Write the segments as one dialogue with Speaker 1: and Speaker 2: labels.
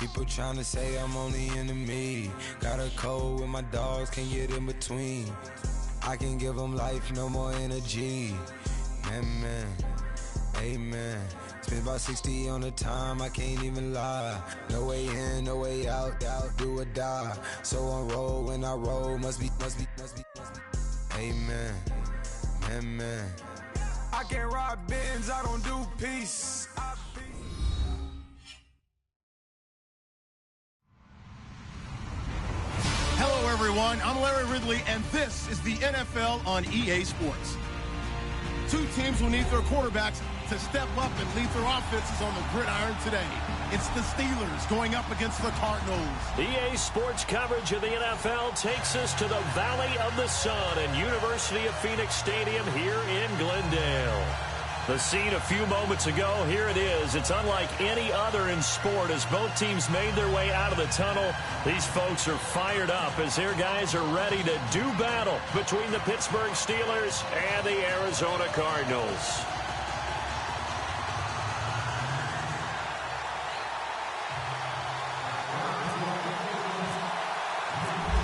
Speaker 1: People trying to say I'm only enemy. Got a cold with my dogs, can't get in between. I can give them life, no more energy. Man, amen. Spent about 60 on the time, I can't even lie. No way in, no way out, do or die. So on roll when I roll, must be. Amen, man. I can't ride Benz, I don't do peace.
Speaker 2: Hello, everyone. I'm Larry Ridley, and this is the NFL on EA Sports. Two teams will need their quarterbacks to step up and lead their offenses on the gridiron today. It's the Steelers going up against the Cardinals.
Speaker 3: EA Sports coverage of the NFL takes us to the Valley of the Sun and University of Phoenix Stadium here in Glendale. The scene a few moments ago, here it is. It's unlike any other in sport as both teams made their way out of the tunnel. These folks are fired up as their guys are ready to do battle between the Pittsburgh Steelers and the Arizona Cardinals.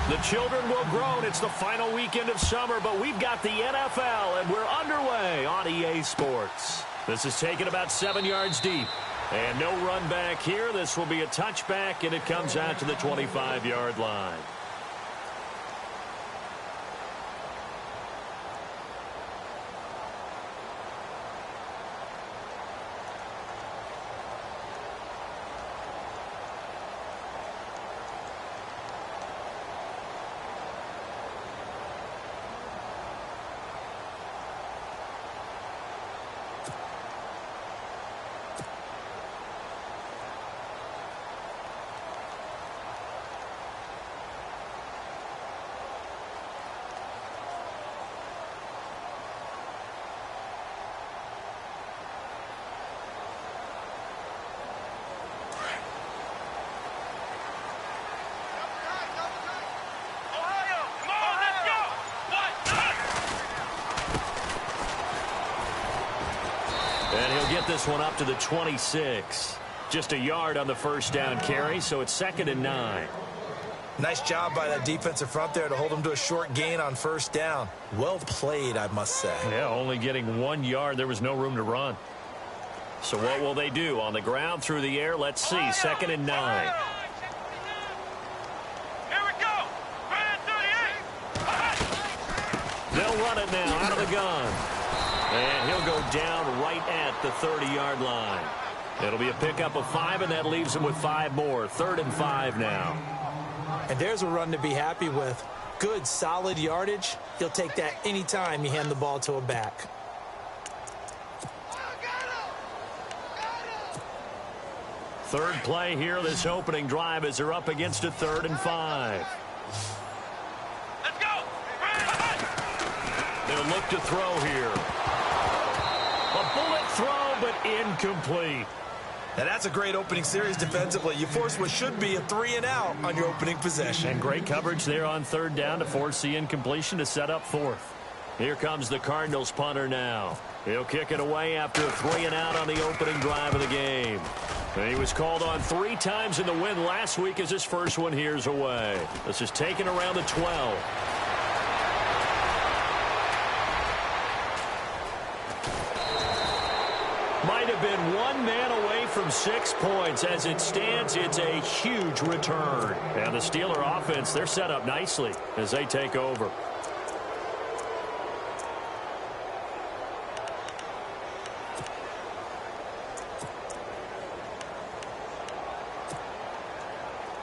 Speaker 3: The children will groan. It's the final weekend of summer, but we've got the NFL, and we're underway on EA Sports. This is taken about 7 yards deep. And no run back here. This will be a touchback, and it comes out to the 25-yard line. And he'll get this one up to the 26. Just a yard on the first down carry, so it's 2nd and 9.
Speaker 4: Nice job by that defensive front there to hold him to a short gain on first down. Well played, I must say.
Speaker 3: Yeah, only getting 1 yard. There was no room to run. So what will they do? On the ground, through the air, let's see. 2nd and 9.
Speaker 5: Here we go.
Speaker 3: They'll run it now out of the gun. And he'll go down right at the 30-yard line. It'll be a pickup of 5, and that leaves him with 5 more. 3rd and 5 now.
Speaker 4: And there's a run to be happy with. Good, solid yardage. He'll take that anytime you hand the ball to a back.
Speaker 3: Third play here, this opening drive, as they're up against a 3rd and 5.
Speaker 5: Let's go.
Speaker 3: They'll look to throw here. A bullet throw, but incomplete.
Speaker 4: Now that's a great opening series defensively. You force what should be a 3-and-out on your opening possession.
Speaker 3: And great coverage there on 3rd down to force the incompletion to set up 4th. Here comes the Cardinals punter now. He'll kick it away after a 3-and-out on the opening drive of the game. And he was called on 3 times in the win last week as his first one here's away. This is taken around the 12. Might have been 1 man away from 6 points. As it stands, it's a huge return. And the Steeler offense, they're set up nicely as they take over.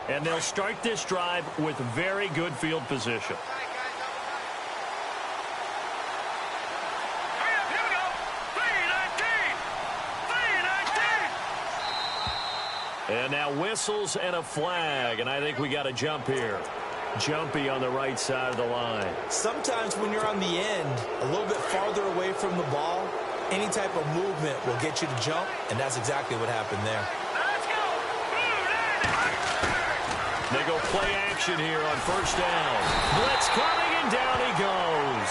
Speaker 3: And they'll start this drive with very good field position. And now whistles and a flag, and I think we got a jump here. Jumpy on the right side of the line.
Speaker 4: Sometimes when you're on the end, a little bit farther away from the ball, any type of movement will get you to jump, and that's exactly what happened there.
Speaker 3: They go play action here on first down. Blitz coming, and down he goes.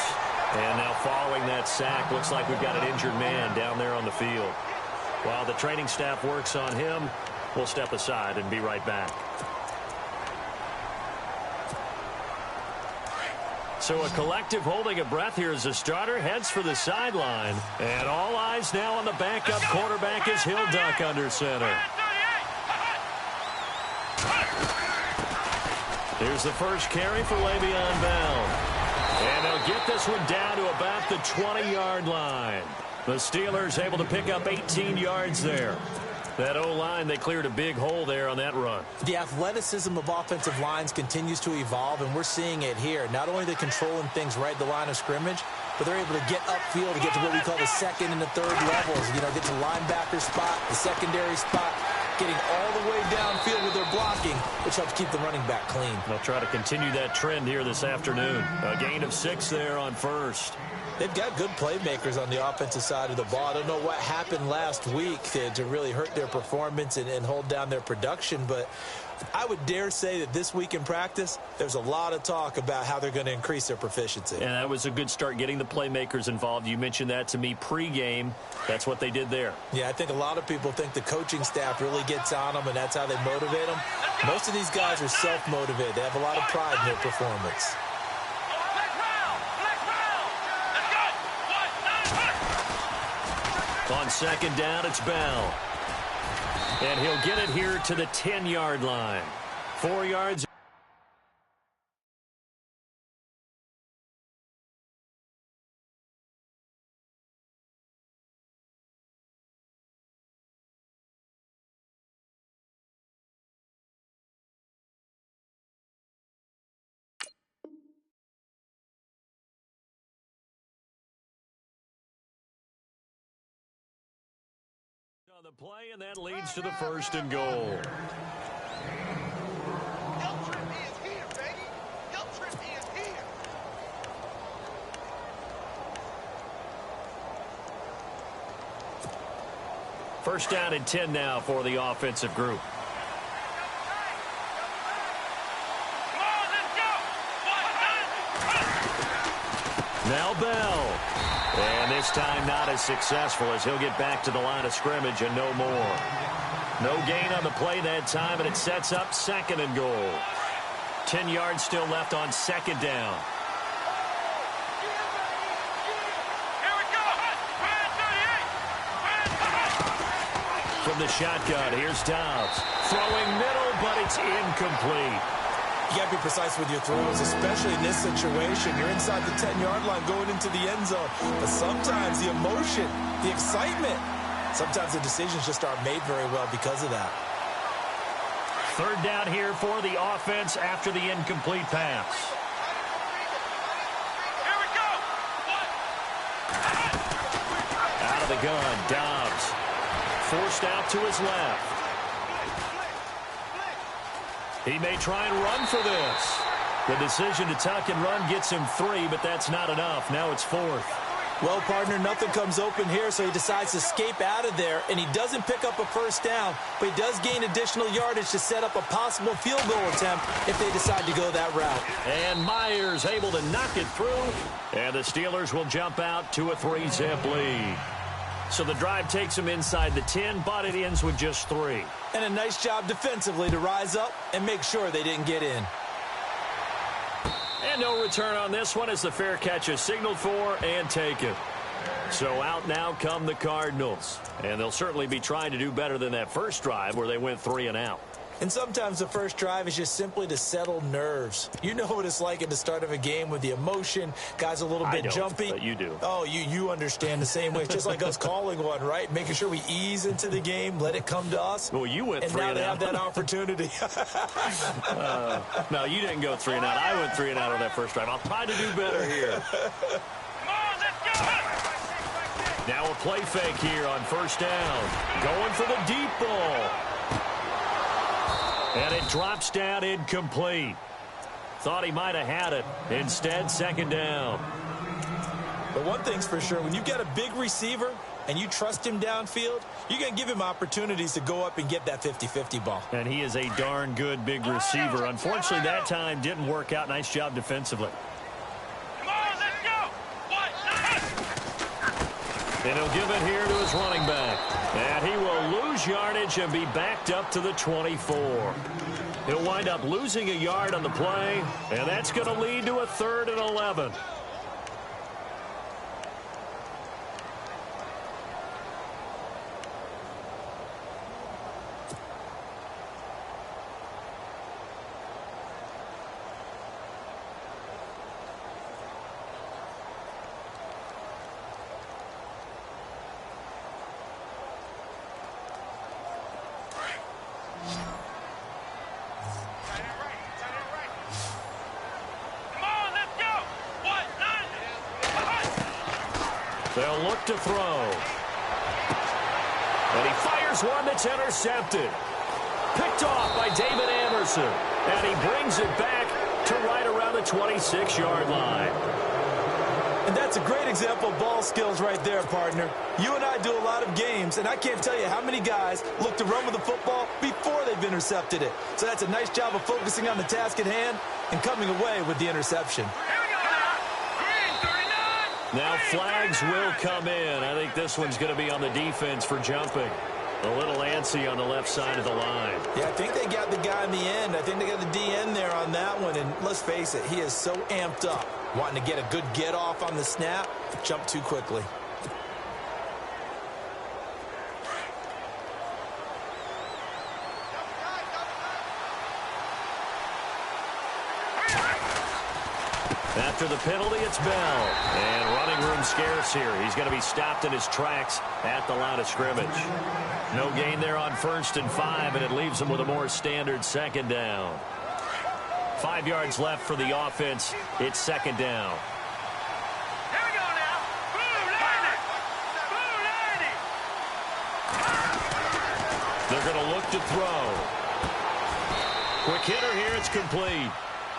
Speaker 3: And now following that sack, looks like we've got an injured man down there on the field. While the training staff works on him, We'll step aside and be right back. So a collective holding of breath here as the starter heads for the sideline. And all eyes now on the backup quarterback as he'll duck under center. Here's the first carry for Le'Veon Bell. And they'll get this one down to about the 20-yard line. The Steelers able to pick up 18 yards there. That O-line, they cleared a big hole there on that run.
Speaker 4: The athleticism of offensive lines continues to evolve, and we're seeing it here. Not only are they controlling things right at the line of scrimmage, but they're able to get upfield to get to what we call the second and the third levels. You know, get to linebacker spot, the secondary spot, getting all the way downfield with their blocking, which helps keep the running back clean.
Speaker 3: They'll try to continue that trend here this afternoon. A gain of 6 there on first.
Speaker 4: They've got good playmakers on the offensive side of the ball. I don't know what happened last week to really hurt their performance and hold down their production, but I would dare say that this week in practice, there's a lot of talk about how they're going to increase their proficiency.
Speaker 3: And that was a good start getting the playmakers involved. You mentioned that to me pregame. That's what they did there.
Speaker 4: Yeah, I think a lot of people think the coaching staff really gets on them, and that's how they motivate them. Most of these guys are self-motivated. They have a lot of pride in their performance.
Speaker 3: On second down, it's Bell. And he'll get it here to the 10-yard line. 4 yards. On the play, and that leads to the first and goal. First down and 10 now for the offensive group. Now Bell. And this time not as successful as he'll get back to the line of scrimmage and no more. No gain on the play that time, and it sets up second and goal. 10 yards still left on second down.
Speaker 5: Here we go.
Speaker 3: From the shotgun, here's Dobbs. Throwing middle, but it's incomplete.
Speaker 4: You got to be precise with your throws, especially in this situation. You're inside the 10-yard line going into the end zone. But sometimes the emotion, the excitement, sometimes the decisions just aren't made very well because of that.
Speaker 3: Third down here for the offense after the incomplete pass.
Speaker 5: Here we go.
Speaker 3: Out of the gun, Dobbs. Forced out to his left. He may try and run for this. The decision to tuck and run gets him 3, but that's not enough. Now it's 4th.
Speaker 4: Well, partner, nothing comes open here, so he decides to escape out of there, and he doesn't pick up a first down, but he does gain additional yardage to set up a possible field goal attempt if they decide to go that route.
Speaker 3: And Myers able to knock it through, and the Steelers will jump out to a 3-zip lead. So the drive takes them inside the 10, but it ends with just 3.
Speaker 4: And a nice job defensively to rise up and make sure they didn't get in.
Speaker 3: And no return on this one as the fair catch is signaled for and taken. So out now come the Cardinals. And they'll certainly be trying to do better than that first drive where they went 3 and out.
Speaker 4: And sometimes the first drive is just simply to settle nerves. You know what it's like at the start of a game with the emotion. Guys a little bit jumpy.
Speaker 3: But you do.
Speaker 4: Oh, you understand the same way. It's just like us calling one, right? Making sure we ease into the game, let it come to us.
Speaker 3: Well, you went 3 and out.
Speaker 4: And now they have that opportunity.
Speaker 3: No, you didn't go 3 and out. I went 3 and out on that first drive. I'll try to do better here.
Speaker 5: Come on, let's go.
Speaker 3: Now a play fake here on first down. Going for the deep ball. And it drops down incomplete. Thought he might have had it. Instead, second down.
Speaker 4: But one thing's for sure, when you get a big receiver and you trust him downfield, you're going to give him opportunities to go up and get that 50-50 ball.
Speaker 3: And he is a darn good big receiver. Unfortunately, that time didn't work out. Nice job defensively.
Speaker 5: Come on, let's go.
Speaker 3: And he'll give it here to his running back. And he will lose yardage and be backed up to the 24. He'll wind up losing a yard on the play, and that's going to lead to a 3rd and 11. They'll look to throw. And he fires one that's intercepted. Picked off by David Anderson. And he brings it back to right around the 26-yard line.
Speaker 4: And that's a great example of ball skills right there, partner. You and I do a lot of games, and I can't tell you how many guys look to run with the football before they've intercepted it. So that's a nice job of focusing on the task at hand and coming away with the interception.
Speaker 3: Now flags will come in. I think this one's going to be on the defense for jumping. A little antsy on the left side of the line.
Speaker 4: Yeah, I think they got the guy in the end. I think they got the DN there on that one. And let's face it, he is so amped up. Wanting to get a good get off on the snap, jump too quickly.
Speaker 3: After the penalty, it's Bell. And running room scarce here. He's going to be stopped in his tracks at the line of scrimmage. No gain there on 1st and 5, and it leaves him with a more standard 2nd down. 5 yards left for the offense. It's 2nd down.
Speaker 5: Here we go now. Blue 90. Blue 90.
Speaker 3: They're going to look to throw. Quick hitter here. It's complete.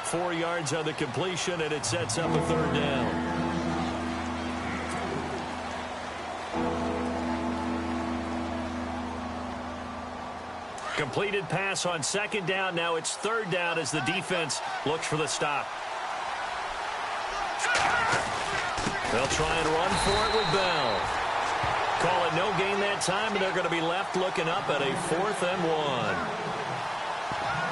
Speaker 3: 4 yards on the completion, and it sets up a 3rd down. Completed pass on 2nd down. Now it's 3rd down as the defense looks for the stop. They'll try and run for it with Bell. Call it no gain that time, and they're going to be left looking up at a 4th and 1.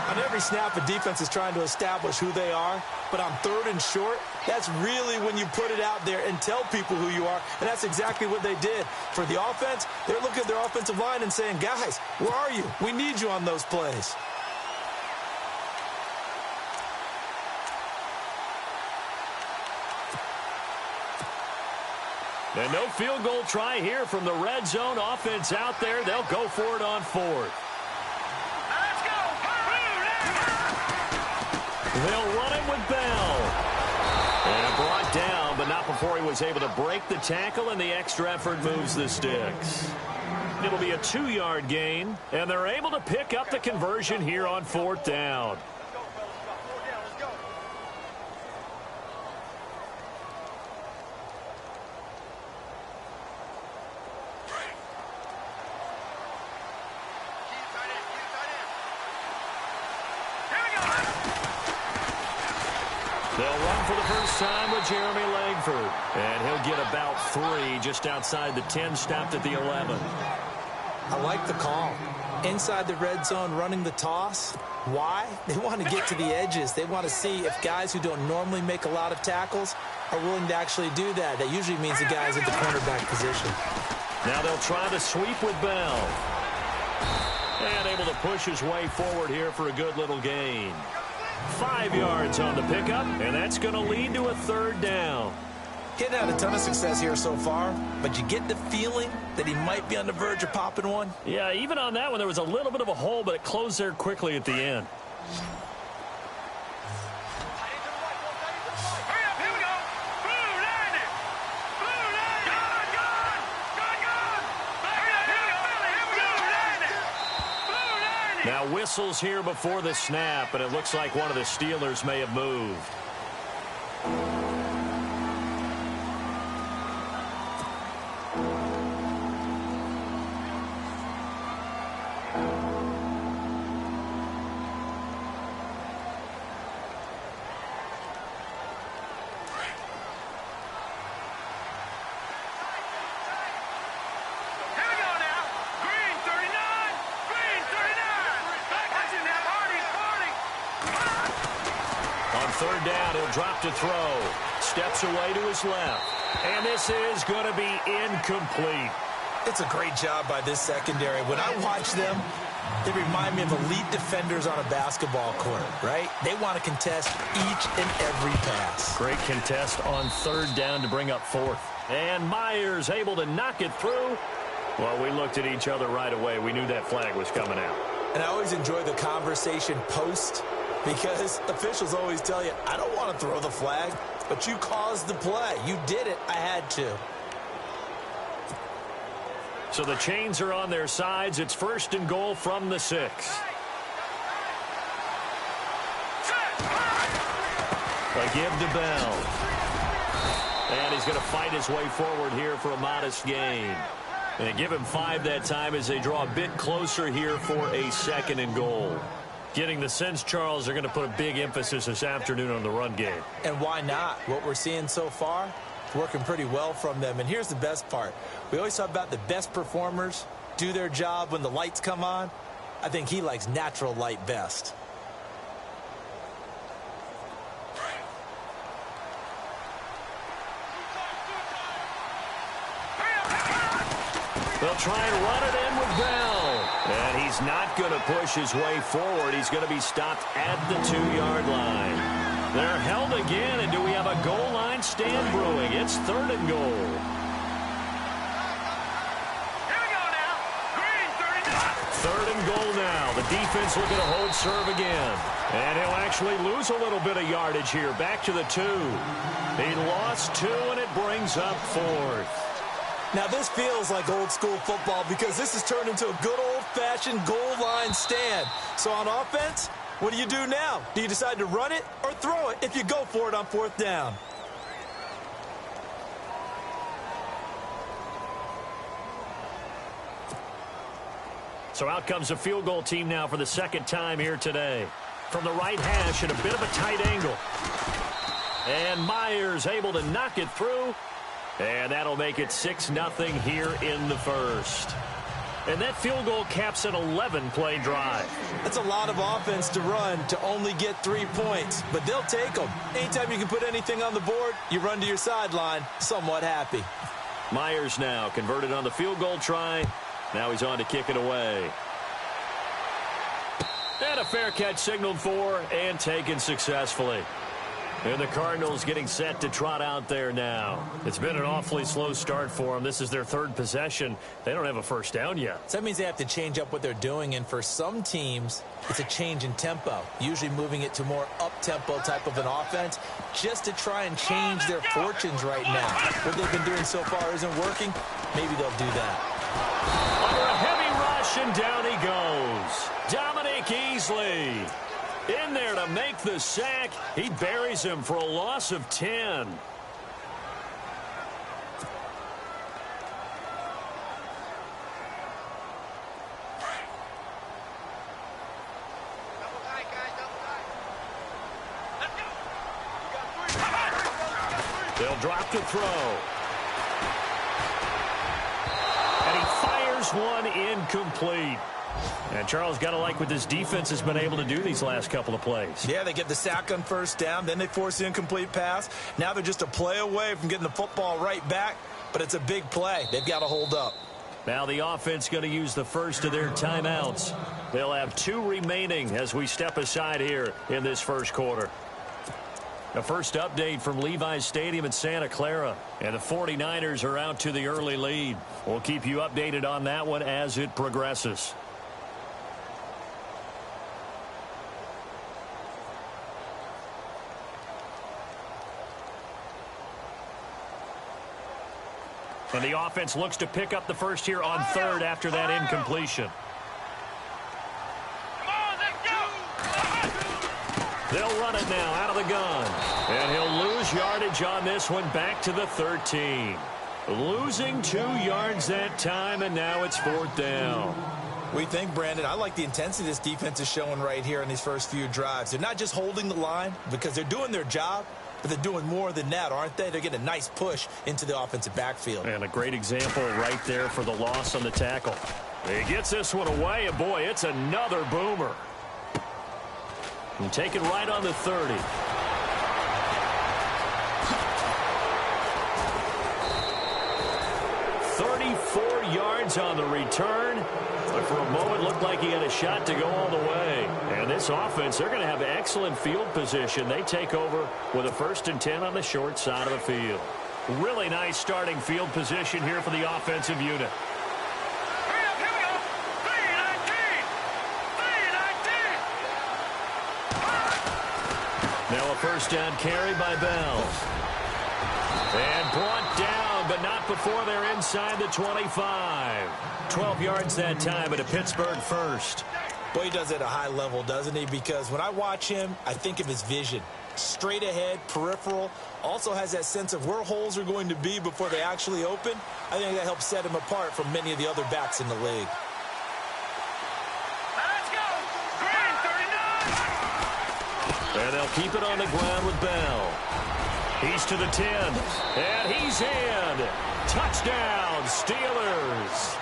Speaker 4: On every snap, a defense is trying to establish who they are. But on 3rd and short, that's really when you put it out there and tell people who you are. And that's exactly what they did. For the offense, they're looking at their offensive line and saying, guys, where are you? We need you on those plays.
Speaker 3: And no field goal try here from the red zone offense out there. They'll go for it on 4th. They'll run it with Bell. And brought down, but not before he was able to break the tackle, and the extra effort moves the sticks. It'll be a 2-yard gain, and they're able to pick up the conversion here on 4th down. They'll run for the first time with Jeremy Langford. And he'll get about 3 just outside the 10, stopped at the 11.
Speaker 4: I like the call. Inside the red zone, running the toss. Why? They want to get to the edges. They want to see if guys who don't normally make a lot of tackles are willing to actually do that. That usually means the guys at the cornerback position.
Speaker 3: Now they'll try to sweep with Bell. And able to push his way forward here for a good little gain. 5 yards on the pickup, and that's going to lead to a 3rd down.
Speaker 4: He hadn't had a ton of success here so far, but you get the feeling that he might be on the verge of popping one.
Speaker 3: Yeah, even on that one, there was a little bit of a hole, but it closed there quickly at the end. Now whistles here before the snap, and it looks like one of the Steelers may have moved. third down. He'll drop to throw. Steps away to his left. And this is going to be incomplete.
Speaker 4: It's a great job by this secondary. When I watch them, they remind me of elite defenders on a basketball court, right? They want to contest each and every pass.
Speaker 3: Great contest on third down to bring up fourth. And Myers able to knock it through. Well, we looked at each other right away. We knew that flag was coming out.
Speaker 4: And I always enjoy the conversation post because officials always tell you, I don't want to throw the flag, but you caused the play. You did it. I had to.
Speaker 3: So the chains are on their sides. It's first and goal from the 6. A give to Bell. And he's going to fight his way forward here for a modest gain. And they give him 5 that time as they draw a bit closer here for a second and goal. Getting the sense, Charles, they're going to put a big emphasis this afternoon on the run game.
Speaker 4: And why not? What we're seeing so far, it's working pretty well from them. And here's the best part. We always talk about the best performers do their job when the lights come on. I think he likes natural light best.
Speaker 3: They'll try and run it in with Bell. And he's not going to push his way forward. He's going to be stopped at the 2-yard line. They're held again, and do we have a goal line stand brewing? It's third and goal.
Speaker 5: Here we go now. Green, 39.
Speaker 3: Third and goal now. The defense looking to hold serve again. And he'll actually lose a little bit of yardage here. Back to the 2. He lost 2, and it brings up fourth.
Speaker 4: Now, this feels like old school football because this has turned into a good old-fashioned goal line stand. So on offense, what do you do now? Do you decide to run it or throw it if you go for it on fourth down?
Speaker 3: So out comes a field goal team now for the second time here today. From the right hash at a bit of a tight angle. And Myers able to knock it through. And that'll make it 6-0 here in the first. And that field goal caps an 11-play drive.
Speaker 4: That's a lot of offense to run to only get 3 points, but they'll take them. Anytime you can put anything on the board, you run to your sideline somewhat happy.
Speaker 3: Myers now converted on the field goal try. Now he's on to kick it away. And a fair catch signaled for and taken successfully. And the Cardinals getting set to trot out there now. It's been an awfully slow start for them. This is their third possession. They don't have a first down yet.
Speaker 4: So that means they have to change up what they're doing, and for some teams, it's a change in tempo, usually moving it to more up-tempo type of an offense just to try and change their fortunes right now. What they've been doing so far isn't working. Maybe they'll do that.
Speaker 3: Under a heavy rush, and down he goes. Dominic Easley. In there to make the sack. He buries him for a loss of 10. They'll drop to throw. And he fires one incomplete. And Charles, got to like what this defense has been able to do these last couple of plays.
Speaker 4: Yeah, they get the sack on first down, then they force the incomplete pass. Now they're just a play away from getting the football right back, but it's a big play. They've got to hold up.
Speaker 3: Now the offense going to use the first of their timeouts. They'll have 2 remaining as we step aside here in this first quarter. The first update from Levi's Stadium in Santa Clara. And the 49ers are out to the early lead. We'll keep you updated on that one as it progresses. And the offense looks to pick up the first here on third after that incompletion. They'll run it now out of the gun. And he'll lose yardage on this one back to the 13. Losing 2 yards that time, and now it's fourth down.
Speaker 4: We think, Brandon, I like the intensity this defense is showing right here in these first few drives. They're not just holding the line because they're doing their job, but they're doing more than that, aren't they? They're getting a nice push into the offensive backfield.
Speaker 3: And a great example right there for the loss on the tackle. He gets this one away, and boy, it's another boomer. And taken right on the 30. yards on the return. But for a moment, looked like he had a shot to go all the way. And this offense, they're going to have excellent field position. They take over with a 1st and 10 on the short side of the field. Really nice starting field position here for the offensive unit.
Speaker 5: Here we go. 3-19.
Speaker 3: Now a 1st down carry by Bell. And brought down, but not before they're inside the 25. 12 yards that time, but a Pittsburgh 1st.
Speaker 4: Boy, he does it at a high level, doesn't he? Because when I watch him, I think of his vision. Straight ahead, peripheral. Also has that sense of where holes are going to be before they actually open. I think that helps set him apart from many of the other backs in the league.
Speaker 5: Let's go. Green 39.
Speaker 3: And they'll keep it on the ground with Bell. He's to the 10, and he's in. Touchdown, Steelers.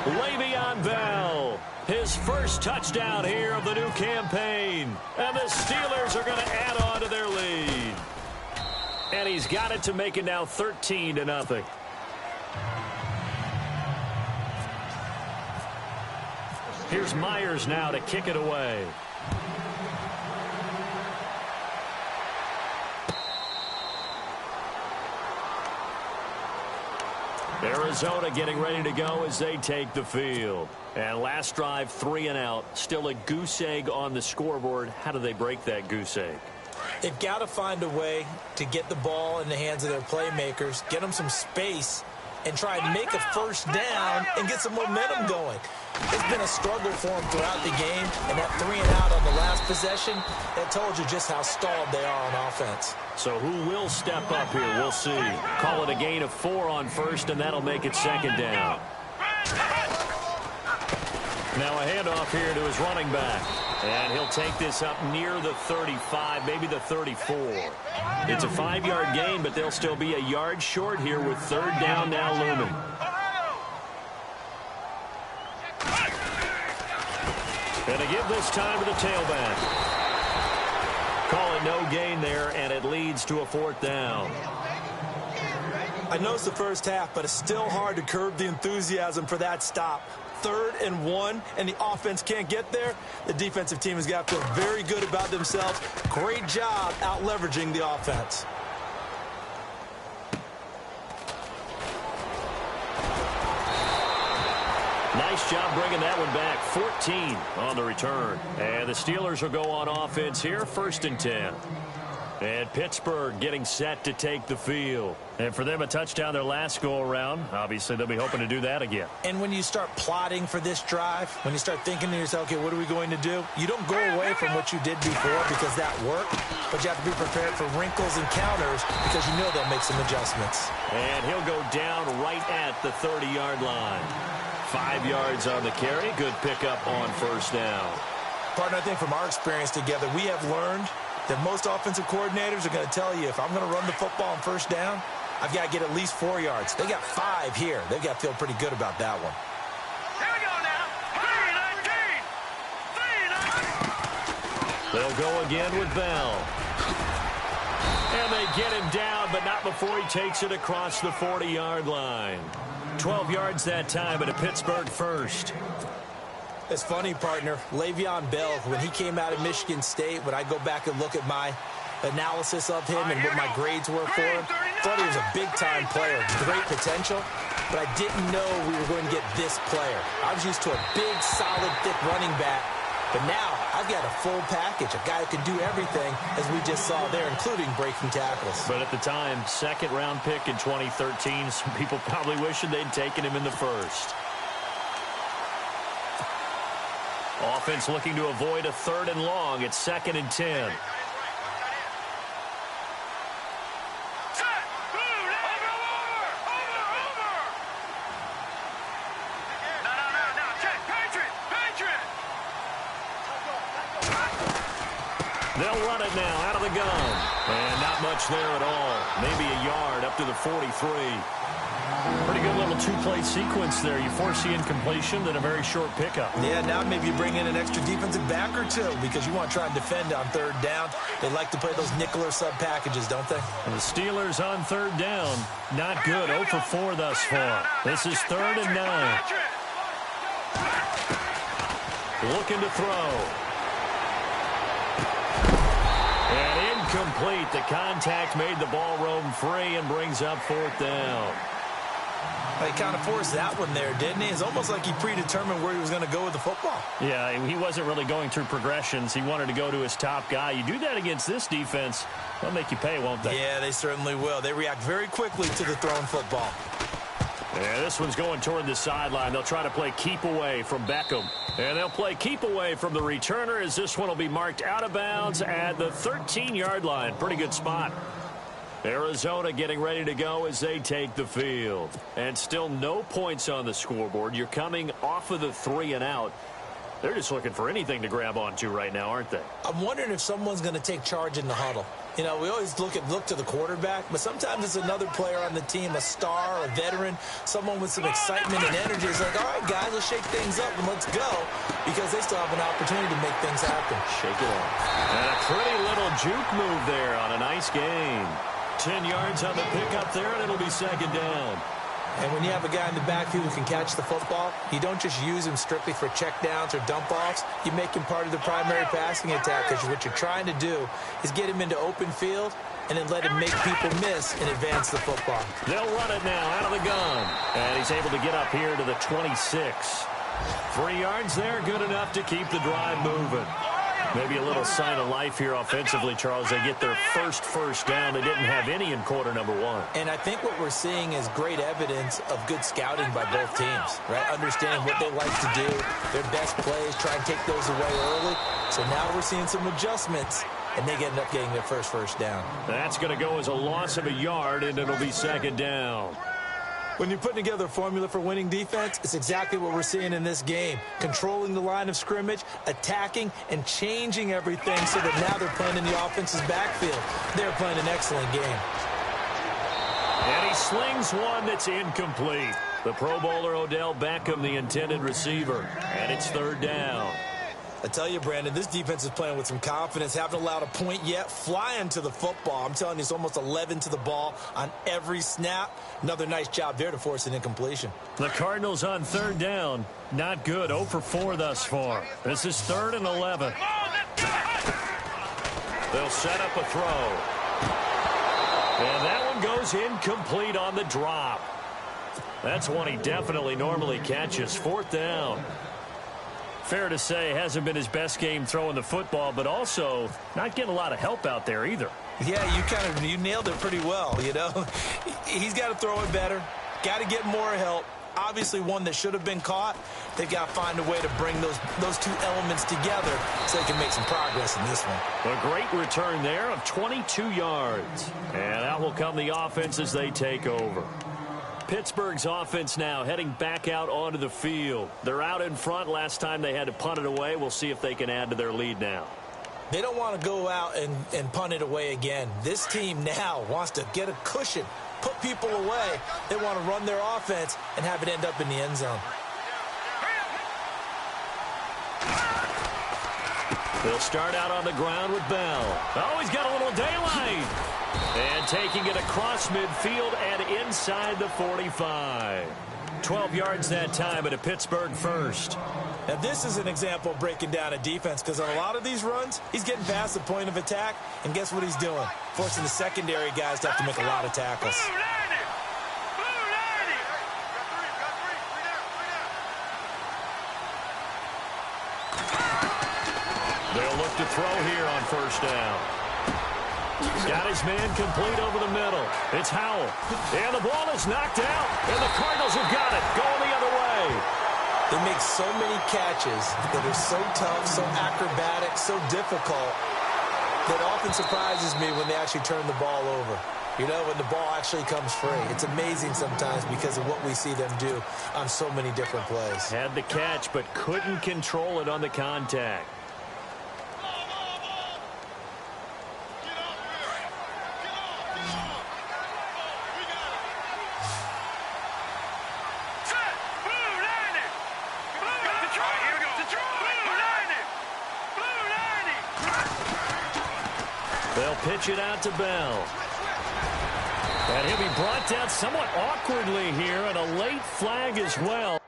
Speaker 3: Le'Veon Bell, his first touchdown here of the new campaign. And the Steelers are going to add on to their lead. And he's got it to make it now 13-0. Here's Myers now to kick it away. Arizona getting ready to go as they take the field. And last drive, 3 and out. Still a goose egg on the scoreboard. How do they break that goose egg?
Speaker 4: They've got to find a way to get the ball in the hands of their playmakers, get them some space, and try and make a 1st down and get some momentum going. It's been a struggle for them throughout the game, and that 3 and out on the last possession, that told you just how stalled they are on offense.
Speaker 3: So who will step up here? We'll see. Call it a gain of 4 on 1st, and that'll make it 2nd down. Now a handoff here to his running back. And he'll take this up near the 35, maybe the 34. It's a 5-yard gain, but they'll still be a yard short here with 3rd down now looming. And a give this time to the tailback. Call it no gain there, and it leads to a 4th down.
Speaker 4: I know it's the first half, but it's still hard to curb the enthusiasm for that stop. 3rd and 1, and the offense can't get there. The defensive team has got to feel very good about themselves. Great job out leveraging the offense.
Speaker 3: Nice job bringing that one back. 14 on the return. And the Steelers will go on offense here, 1st and 10. And Pittsburgh getting set to take the field. And for them, a touchdown their last go-around. Obviously, they'll be hoping to do that again.
Speaker 4: And when you start plotting for this drive, when you start thinking to yourself, okay, what are we going to do? You don't go away from what you did before because that worked, but you have to be prepared for wrinkles and counters because you know they'll make some adjustments.
Speaker 3: And he'll go down right at the 30-yard line. 5 yards on the carry. Good pickup on 1st down.
Speaker 4: Partner, I think from our experience together, we have learned that most offensive coordinators are going to tell you, if I'm going to run the football on 1st down, I've got to get at least 4 yards. They got 5 here. They've got to feel pretty good about that one.
Speaker 5: Here we go now. 3-19.
Speaker 3: They'll go again with Bell. And they get him down, but not before he takes it across the 40-yard line. 12 yards that time, but a Pittsburgh 1st.
Speaker 4: It's funny, partner. Le'Veon Bell, when he came out of Michigan State, when I go back and look at my analysis of him and what my grades were for him, thought he was a big-time player, great potential, but I didn't know we were going to get this player. I was used to a big, solid, thick running back, but now I've got a full package, a guy who can do everything, as we just saw there, including breaking tackles.
Speaker 3: But at the time, 2nd-round pick in 2013, some people probably wishing they'd taken him in the 1st. Offense looking to avoid a 3rd and long. It's 2nd and 10. They'll run it now out of the gun. And not much there at all. Maybe a yard up to the 43. Pretty good little two-play sequence there. You force the incompletion, then a very short pickup.
Speaker 4: Yeah, now maybe you bring in an extra defensive back or two because you want to try and defend on third down. They like to play those nickel or sub packages, don't they?
Speaker 3: And the Steelers on third down. Not good. 0 for 4 thus far. This is 3rd and 9. Looking to throw. And incomplete. The contact made the ball roam free and brings up 4th down.
Speaker 4: He kind of forced that one there, didn't he? It's almost like he predetermined where he was going to go with the football.
Speaker 3: Yeah, he wasn't really going through progressions. He wanted to go to his top guy. You do that against this defense, they'll make you pay, won't they?
Speaker 4: Yeah, they certainly will. They react very quickly to the thrown football.
Speaker 3: Yeah, this one's going toward the sideline. They'll try to play keep away from Beckham. And they'll play keep away from the returner as this one will be marked out of bounds at the 13-yard line. Pretty good spot. Arizona getting ready to go as they take the field. And still no points on the scoreboard. You're coming off of the 3 and out. They're just looking for anything to grab onto right now, aren't they?
Speaker 4: I'm wondering if someone's going to take charge in the huddle. You know, we always look to the quarterback, but sometimes it's another player on the team, a star, a veteran, someone with some excitement and energy. It's like, all right, guys, let's shake things up and let's go, because they still have an opportunity to make things happen.
Speaker 3: Shake it up. And a pretty little juke move there on a nice gain. 10 yards on the pickup there, and it'll be 2nd down.
Speaker 4: And when you have a guy in the backfield who can catch the football, you don't just use him strictly for checkdowns or dump-offs. You make him part of the primary passing attack, because what you're trying to do is get him into open field and then let him make people miss and advance the football.
Speaker 3: They'll run it now out of the gun. And he's able to get up here to the 26. 3 yards there, good enough to keep the drive moving. Maybe a little sign of life here offensively, Charles. They get their first down. They didn't have any in quarter number 1.
Speaker 4: And I think what we're seeing is great evidence of good scouting by both teams, right? Understanding what they like to do, their best plays, try and take those away early. So now we're seeing some adjustments, and they end up getting their first down.
Speaker 3: That's going to go as a loss of a yard, and it'll be 2nd down.
Speaker 4: When you're putting together a formula for winning defense, it's exactly what we're seeing in this game. Controlling the line of scrimmage, attacking, and changing everything so that now they're playing in the offense's backfield. They're playing an excellent game.
Speaker 3: And he slings one that's incomplete. The Pro Bowler Odell Beckham, the intended receiver. And it's 3rd down.
Speaker 4: I tell you, Brandon, this defense is playing with some confidence. Haven't allowed a point yet. Flying to the football. I'm telling you, it's almost 11 to the ball on every snap. Another nice job there to force an incompletion.
Speaker 3: The Cardinals on 3rd down. Not good. 0 for 4 thus far. This is 3rd and 11. They'll set up a throw. And that one goes incomplete on the drop. That's one he definitely normally catches. 4th down. Fair to say, hasn't been his best game throwing the football, but also not getting a lot of help out there either.
Speaker 4: Yeah, you nailed it pretty well, you know. He's got to throw it better, got to get more help. Obviously one that should have been caught. They've got to find a way to bring those two elements together so they can make some progress in this one.
Speaker 3: A great return there of 22 yards. And out will come the offense as they take over. Pittsburgh's offense now heading back out onto the field. They're out in front. Last time they had to punt it away. We'll see if they can add to their lead now.
Speaker 4: They don't want to go out and punt it away again. This team now wants to get a cushion, put people away. They want to run their offense and have it end up in the end zone.
Speaker 3: They'll start out on the ground with Bell. Oh, he's got a little daylight. And taking it across midfield and inside the 45. 12 yards that time at a Pittsburgh first.
Speaker 4: Now, this is an example of breaking down a defense, because on a lot of these runs, he's getting past the point of attack, and guess what he's doing? Forcing the secondary guys to have to make a lot of tackles.
Speaker 3: They'll look to throw here on 1st down. Got his man complete over the middle. It's Howell. And the ball is knocked out. And the Cardinals have got it. Going the other way.
Speaker 4: They make so many catches that are so tough, so acrobatic, so difficult, that often surprises me when they actually turn the ball over. You know, when the ball actually comes free. It's amazing sometimes because of what we see them do on so many different plays.
Speaker 3: Had the catch, but couldn't control it on the contact. They'll pitch it out to Bell. And he'll be brought down somewhat awkwardly here, and a late flag as well.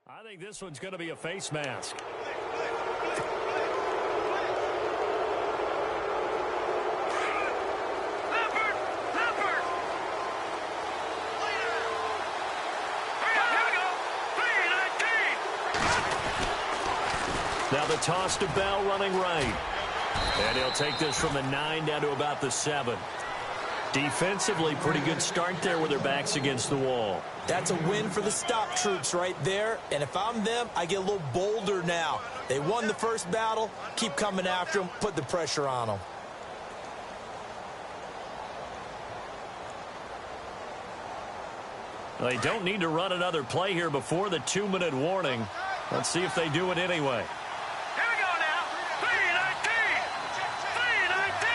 Speaker 3: I think this one's going to be a face mask. Now the toss to Bell running right. And he'll take this from the 9 down to about the 7. Defensively, pretty good start there with their backs against the wall.
Speaker 4: That's a win for the stop troops right there. And if I'm them, I get a little bolder now. They won the first battle. Keep coming after them. Put the pressure on them.
Speaker 3: They don't need to run another play here before the 2-minute warning. Let's see if they do it anyway.
Speaker 5: Here we go now. 319. 319.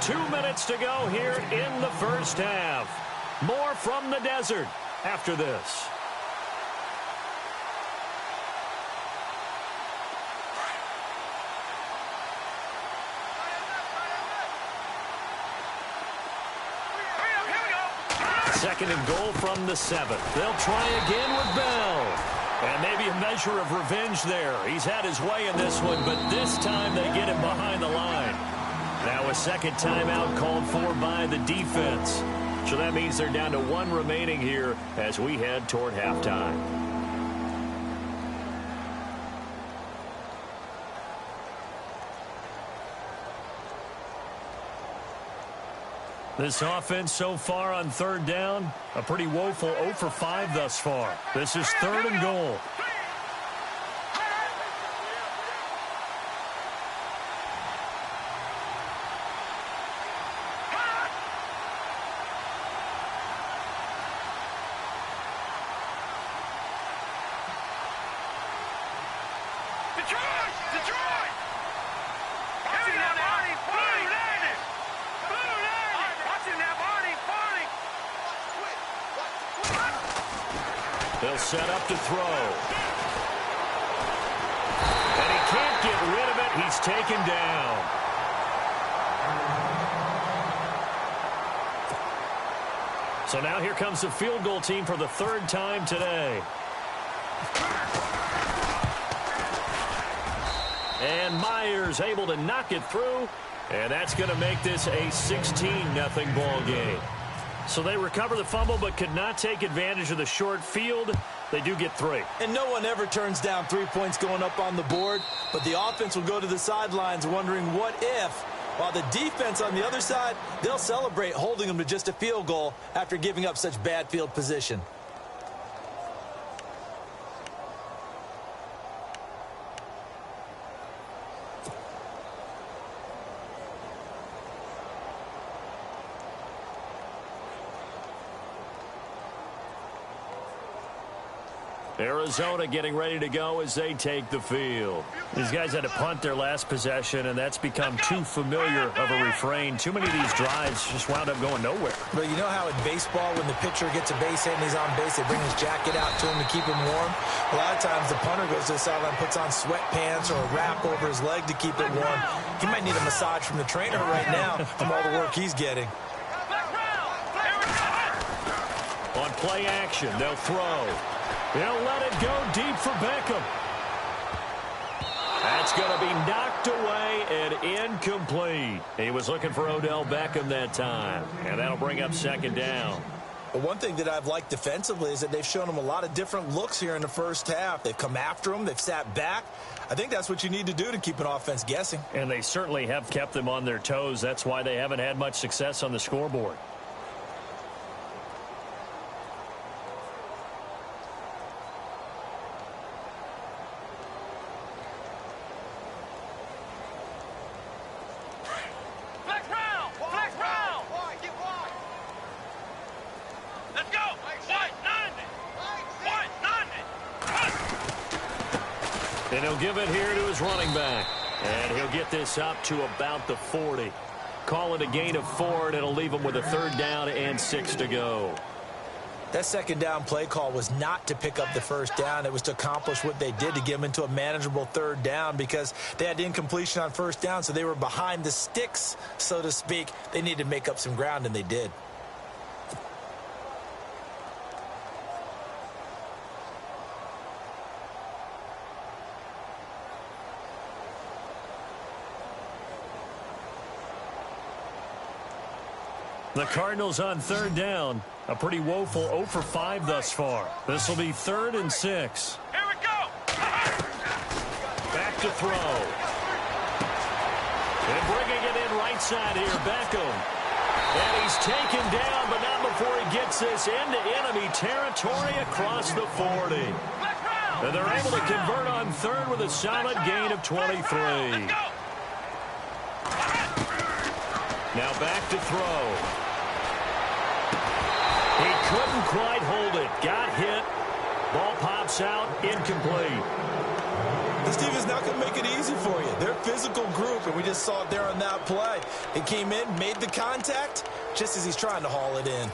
Speaker 3: 2 minutes to go here in the first half. More from the desert after this. Second and goal from the 7. They'll try again with Bell. And maybe a measure of revenge there. He's had his way in this one, but this time they get him behind the line. Now a second timeout called for by the defense. So that means they're down to 1 remaining here as we head toward halftime. This offense so far on third down, a pretty woeful 0 for 5 thus far. This is 3rd and goal. They'll set up to throw. And he can't get rid of it. He's taken down. So now here comes the field goal team for the 3rd time today. And Myers able to knock it through. And that's going to make this a 16-0 ball game. So they recover the fumble but could not take advantage of the short field. They do get 3.
Speaker 4: And no one ever turns down 3 points going up on the board. But the offense will go to the sidelines wondering what if. While the defense on the other side, they'll celebrate holding them to just a field goal after giving up such bad field position.
Speaker 3: Arizona getting ready to go as they take the field. These guys had to punt their last possession, and that's become too familiar of a refrain. Too many of these drives just wound up going nowhere.
Speaker 4: But you know how in baseball, when the pitcher gets a base hit and he's on base, they bring his jacket out to him to keep him warm? A lot of times the punter goes to the sideline, puts on sweatpants or a wrap over his leg to keep it warm. He might need a massage from the trainer right now from all the work he's getting.
Speaker 3: On play action, they'll throw. They'll let it go deep for Beckham. That's going to be knocked away and incomplete. He was looking for Odell Beckham that time, and that'll bring up 2nd down.
Speaker 4: Well, one thing that I've liked defensively is that they've shown him a lot of different looks here in the first half. They've come after him. They've sat back. I think that's what you need to do to keep an offense guessing.
Speaker 3: And they certainly have kept them on their toes. That's why they haven't had much success on the scoreboard. And he'll give it here to his running back. And he'll get this up to about the 40. Call it a gain of 4, and it'll leave him with a 3rd down and 6 to go.
Speaker 4: That 2nd down play call was not to pick up the 1st down. It was to accomplish what they did, to get them into a manageable 3rd down, because they had incompletion on 1st down, so they were behind the sticks, so to speak. They needed to make up some ground, and they did.
Speaker 3: The Cardinals on 3rd down. A pretty woeful 0 for 5 thus far. This will be 3rd and 6.
Speaker 5: Here we go.
Speaker 3: Back to throw. And bringing it in right side here, Beckham. And he's taken down, but not before he gets this into enemy territory across the 40. And they're able to convert on 3rd with a solid gain of 23. Now back to throw. He couldn't quite hold it. Got hit. Ball pops out. Incomplete.
Speaker 4: This team is not going to make it easy for you. They're a physical group, and we just saw it there on that play. He came in, made the contact, just as he's trying to haul it in.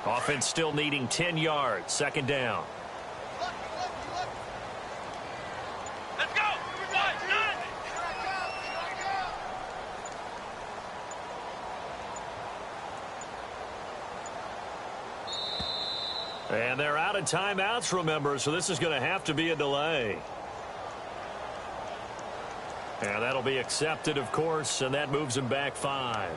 Speaker 3: Offense still needing 10 yards. 2nd down.
Speaker 5: Let's go.
Speaker 3: And they're out of timeouts, remember, so this is going to have to be a delay. And that'll be accepted, of course, and that moves him back 5.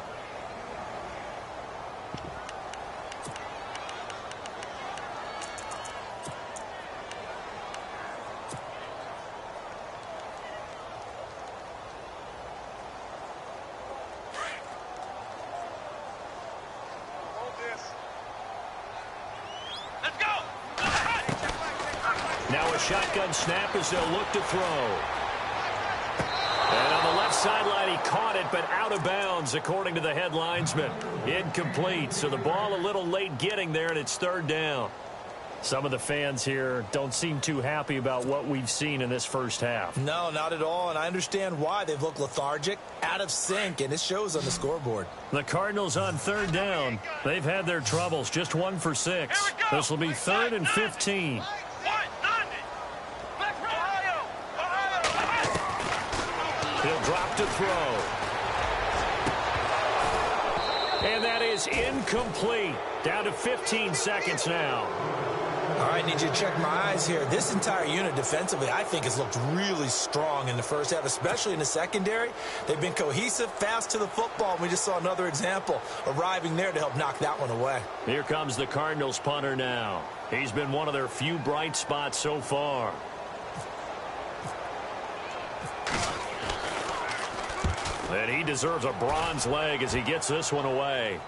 Speaker 3: Shotgun snap as they'll look to throw. And on the left sideline, he caught it, but out of bounds, according to the head linesman. Incomplete, so the ball a little late getting there, and it's 3rd down. Some of the fans here don't seem too happy about what we've seen in this first half.
Speaker 4: No, not at all, and I understand why. They've looked lethargic, out of sync, and it shows on the scoreboard.
Speaker 3: The Cardinals on 3rd down. They've had their troubles, just 1 for 6. This will be 3rd and 15. He'll drop to throw. And that is incomplete. Down to 15 seconds now.
Speaker 4: All right, need you to check my eyes here. This entire unit defensively, I think, has looked really strong in the first half, especially in the secondary. They've been cohesive, fast to the football. We just saw another example arriving there to help knock that one away.
Speaker 3: Here comes the Cardinals punter now. He's been one of their few bright spots so far. And he deserves a bronze leg as he gets this one away.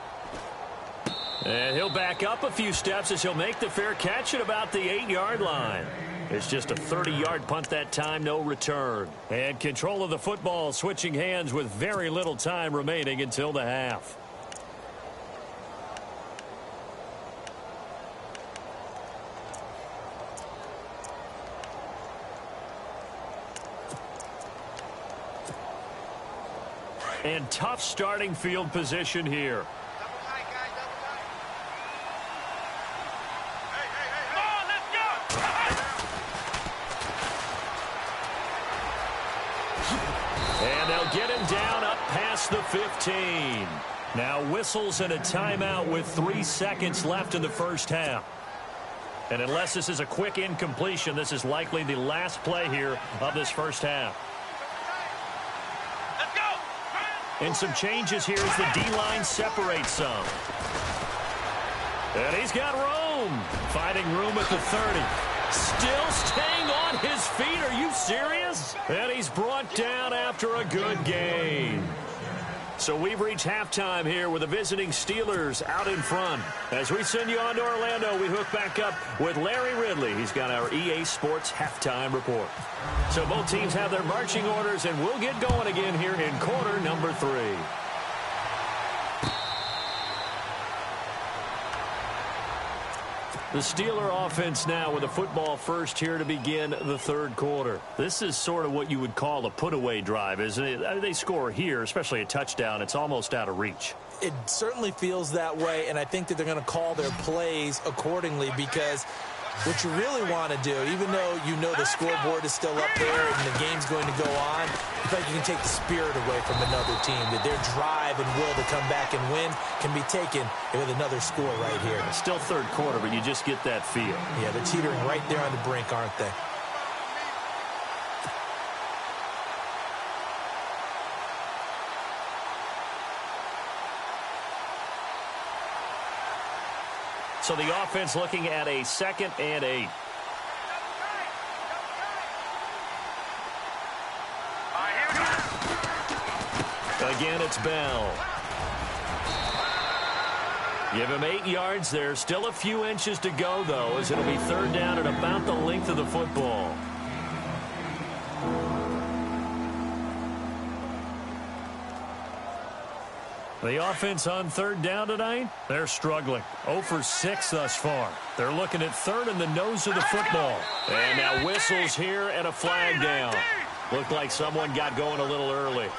Speaker 3: And he'll back up a few steps as he'll make the fair catch at about the 8-yard line. It's just a 30-yard punt that time, no return. And control of the football switching hands with very little time remaining until the half. And tough starting field position here. And they'll get him down up past the 15. Now whistles and a timeout with 3 seconds left in the first half. And unless this is a quick incompletion, this is likely the last play here of this first half. And some changes here as the D-line separates some. And he's got room. Finding room at the 30. Still staying on his feet. Are you serious? And he's brought down after a good gain. So we've reached halftime here with the visiting Steelers out in front. As we send you on to Orlando, we hook back up with Larry Ridley. He's got our EA Sports halftime report. So both teams have their marching orders, and we'll get going again here in quarter number 3. The Steeler offense now with a football first here to begin the third quarter. This is sort of what you would call a put-away drive, isn't it? They score here, especially a touchdown. It's almost out of reach.
Speaker 4: It certainly feels that way, and I think that they're going to call their plays accordingly because what you really want to do, even though you know the scoreboard is still up there and the game's going to go on, I feel like you can take the spirit away from another team, that their drive and will to come back and win can be taken with another score right here.
Speaker 3: It's still third quarter, but you just get that feel.
Speaker 4: Yeah, they're teetering right there on the brink, aren't they?
Speaker 3: So the offense looking at a 2nd and 8. Again, it's Bell. Give him 8 yards there. Still a few inches to go, though, as it'll be third down at about the length of the football. The offense on third down tonight, they're struggling. 0 for 6 thus far. They're looking at third in the nose of the football. And now whistles here and a flag down. Looked like someone got going a little early.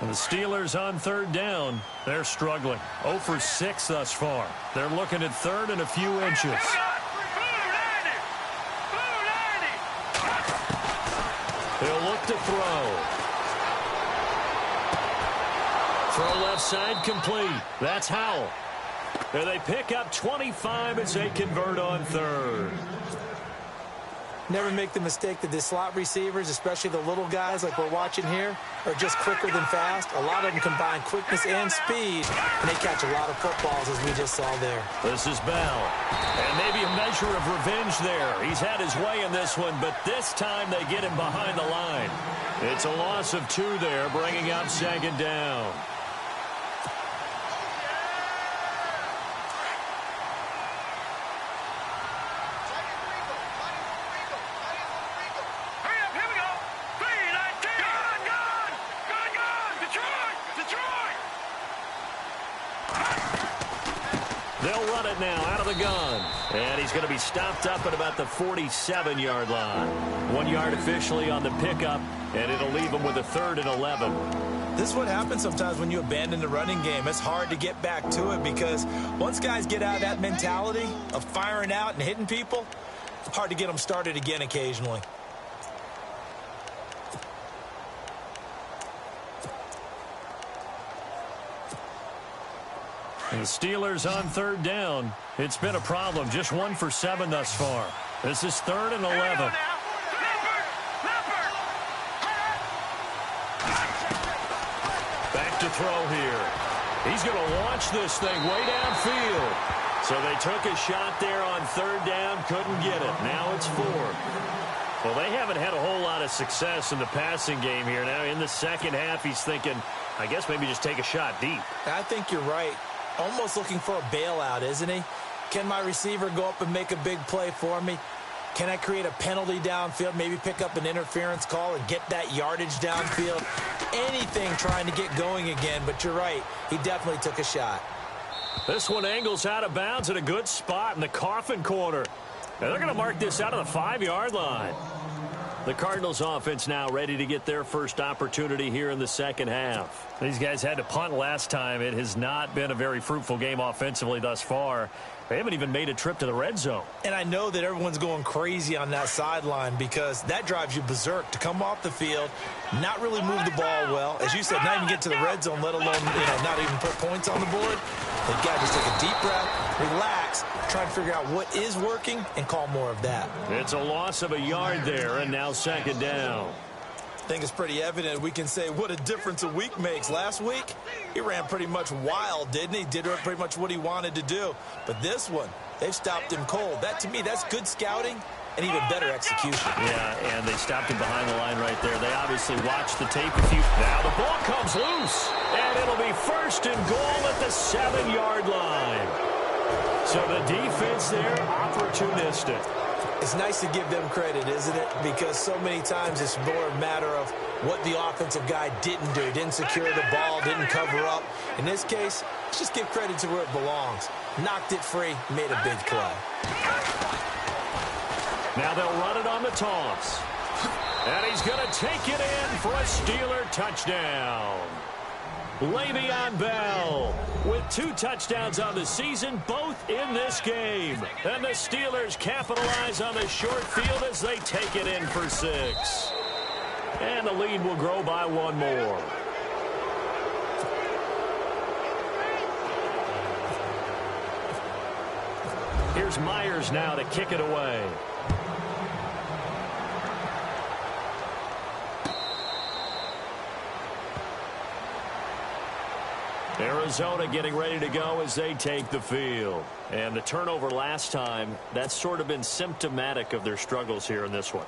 Speaker 3: And the Steelers on third down, they're struggling. 0 for 6 thus far. They're looking at third and a few inches. He'll look to throw. Throw left side complete. That's Howell. And they pick up 25 as they convert on third.
Speaker 4: Never make the mistake that the slot receivers, especially the little guys like we're watching here, are just quicker than fast. A lot of them combine quickness and speed, and they catch a lot of footballs, as we just saw there.
Speaker 3: This is Bell. And maybe a measure of revenge there. He's had his way in this one, but this time they get him behind the line. It's a loss of 2 there, bringing up 2nd down. They'll run it now out of the gun. And he's going to be stopped up at about the 47-yard line. 1 yard officially on the pickup, and it'll leave him with a 3rd and 11.
Speaker 4: This is what happens sometimes when you abandon the running game. It's hard to get back to it because once guys get out of that mentality of firing out and hitting people, it's hard to get them started again occasionally.
Speaker 3: And the Steelers on third down. It's been a problem. Just 1 for 7 thus far. This is 3rd and 11. Back to throw here. He's going to launch this thing way downfield. So they took a shot there on third down, couldn't get it. Now it's 4th. Well, they haven't had a whole lot of success in the passing game here. Now in the second half, he's thinking, I guess maybe just take a shot deep.
Speaker 4: I think you're right. Almost looking for a bailout, isn't he? Can my receiver go up and make a big play for me? Can I create a penalty downfield, maybe pick up an interference call and get that yardage downfield? Anything trying to get going again, but you're right. He definitely took a shot.
Speaker 3: This one angles out of bounds at a good spot in the coffin corner. And they're going to mark this out of the 5-yard line. The Cardinals offense now ready to get their first opportunity here in the second half. These guys had to punt last time. It has not been a very fruitful game offensively thus far. They haven't even made a trip to the red zone.
Speaker 4: And I know that everyone's going crazy on that sideline because that drives you berserk to come off the field, not really move the ball well. As you said, not even get to the red zone, let alone not even put points on the board. They've got to just take a deep breath, relax, try to figure out what is working and call more of that.
Speaker 3: It's a loss of a yard there, and now 2nd down.
Speaker 4: think it's pretty evident. We can say what a difference a week makes. Last week, he ran pretty much wild, didn't he? Did pretty much what he wanted to do. But this one, they've stopped him cold. That, to me, that's good scouting and even better execution.
Speaker 3: Yeah, and they stopped him behind the line right there. They obviously watched the tape a few. Now the ball comes loose, and it'll be first and goal at the 7-yard line. So the defense there, opportunistic.
Speaker 4: It's nice to give them credit, isn't it? Because so many times it's more a matter of what the offensive guy didn't do. Didn't secure the ball, didn't cover up. In this case, let's just give credit to where it belongs. Knocked it free, made a big play.
Speaker 3: Now they'll run it on the toss. And he's going to take it in for a Steeler touchdown. Le'Veon Bell with 2 touchdowns on the season, both in this game. And the Steelers capitalize on the short field as they take it in for 6. And the lead will grow by 1 more. Here's Myers now to kick it away. Arizona getting ready to go as they take the field. And the turnover last time, that's sort of been symptomatic of their struggles here in this one.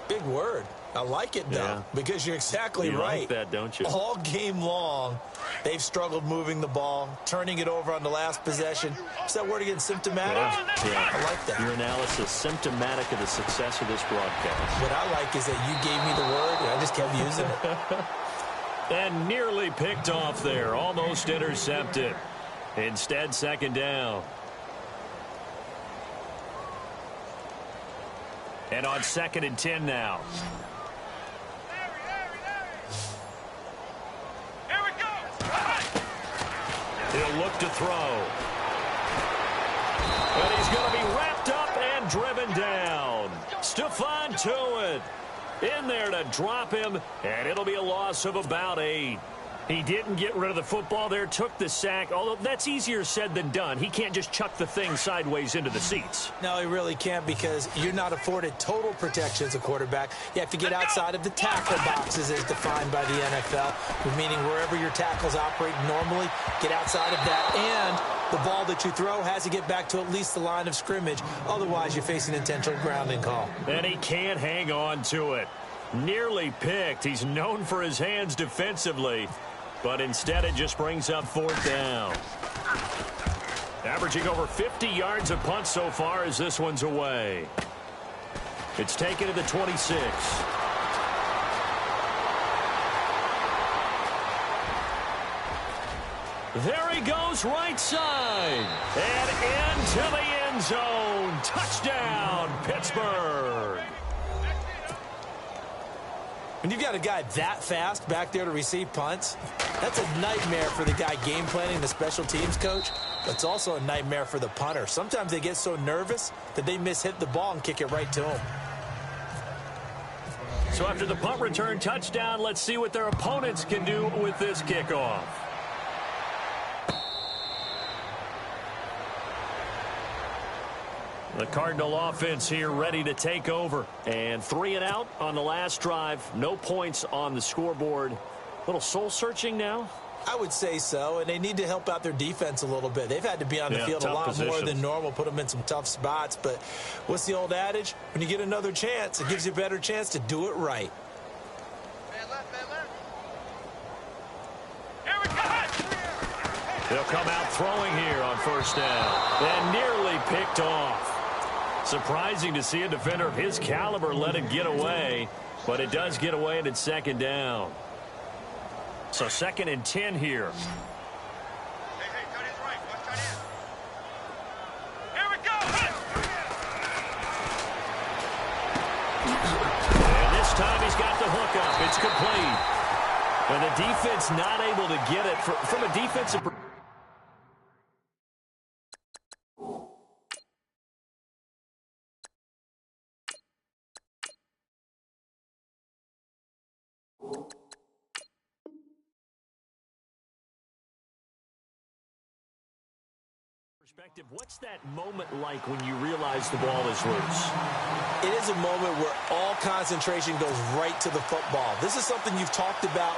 Speaker 4: Big word. I like it, though, because you're exactly right.
Speaker 3: You like that, don't you?
Speaker 4: All game long, they've struggled moving the ball, turning it over on the last possession. Is that word again, symptomatic?
Speaker 3: Yeah.
Speaker 4: I like that.
Speaker 3: Your analysis, symptomatic of the success of this broadcast.
Speaker 4: What I like is that you gave me the word, and I just kept using it.
Speaker 3: And nearly picked off there, almost intercepted. Instead, 2nd down. And on 2nd and 10 now.
Speaker 5: Here we go.
Speaker 3: He'll look to throw. And he's going to be wrapped up and driven down. Stephon Tuitt in there to drop him, and it'll be a loss of about 8. He didn't get rid of the football there, took the sack, although that's easier said than done. He can't just chuck the thing sideways into the seats.
Speaker 4: No, he really can't, because you're not afforded total protection as a quarterback. You have to get outside of the tackle boxes as defined by the NFL, meaning wherever your tackles operate normally, get outside of that, and the ball that you throw has to get back to at least the line of scrimmage. Otherwise, you're facing intentional grounding call.
Speaker 3: And he can't hang on to it. Nearly picked. He's known for his hands defensively, but instead it just brings up 4th down. Averaging over 50 yards a punt so far as this one's away. It's taken to the 26. There he goes, right side. And into the end zone. Touchdown, Pittsburgh.
Speaker 4: When you've got a guy that fast back there to receive punts, that's a nightmare for the guy game planning, the special teams coach, but it's also a nightmare for the punter. Sometimes they get so nervous that they hit the ball and kick it right to him.
Speaker 3: So after the punt return touchdown, let's see what their opponents can do with this kickoff. The Cardinal offense here ready to take over. And 3 and out on the last drive. No points on the scoreboard. A little soul-searching now?
Speaker 4: I would say so, and they need to help out their defense a little bit. They've had to be on the field a lot more than normal, put them in some tough spots. But what's the old adage? When you get another chance, it gives you a better chance to do it right.
Speaker 5: Here we go.
Speaker 3: They'll come out throwing here on 1st down. And nearly picked off. Surprising to see a defender of his caliber let it get away, but it does get away and it's 2nd down. So 2nd and 10 here.
Speaker 5: Hey, tight end's right. Watch tight end. Here we go.
Speaker 3: And this time he's got the hook up. It's complete. And the defense not able to get it from a defensive perspective. What's that moment like when you realize the ball is loose?
Speaker 4: It is a moment where all concentration goes right to the football. This is something you've talked about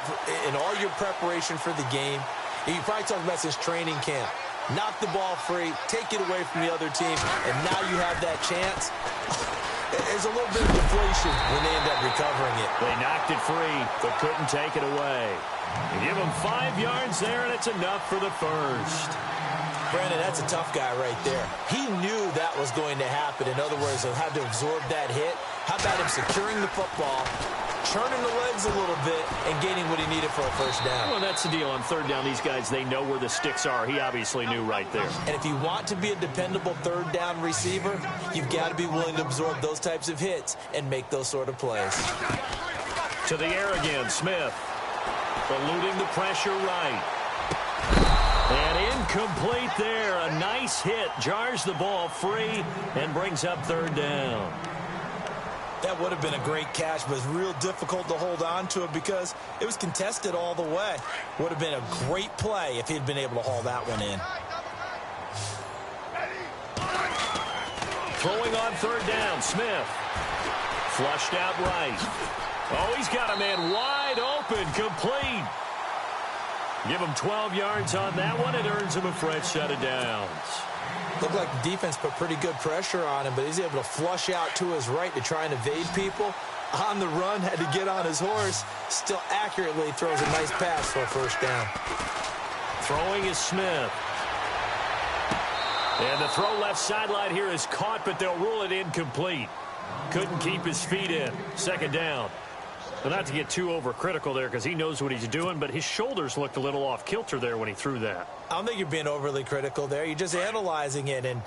Speaker 4: in all your preparation for the game. And you probably talked about since training camp. Knock the ball free, take it away from the other team, and now you have that chance. There's a little bit of deflation when they end up recovering it.
Speaker 3: They knocked it free, but couldn't take it away. They give them 5 yards there, and it's enough for the first.
Speaker 4: Brandon, that's a tough guy right there. He knew that was going to happen. In other words, he'll have to absorb that hit. How about him securing the football, churning the legs a little bit, and gaining what he needed for a first down?
Speaker 3: Well, that's the deal. On third down, these guys, they know where the sticks are. He obviously knew right there.
Speaker 4: And if you want to be a dependable third down receiver, you've got to be willing to absorb those types of hits and make those sort of plays.
Speaker 3: To the air again, Smith. Eluding the pressure right. And incomplete there. A nice hit. Jars the ball free and brings up third down.
Speaker 4: That would have been a great catch, but it's real difficult to hold on to it because it was contested all the way. Would have been a great play if he'd been able to haul that one in.
Speaker 3: Throwing on third down, Smith. Flushed out right. Oh, he's got a man wide open, complete. Give him 12 yards on that one. It earns him a fresh set of downs.
Speaker 4: Looked like the defense put pretty good pressure on him, but he's able to flush out to his right to try and evade people. On the run, had to get on his horse. Still accurately throws a nice pass for a first down.
Speaker 3: Throwing is Smith. And the throw left sideline here is caught, but they'll rule it incomplete. Couldn't keep his feet in. Second down. Well, not to get too overcritical there because he knows what he's doing, but his shoulders looked a little off kilter there when he threw that.
Speaker 4: I don't think you're being overly critical there. You're just analyzing it, and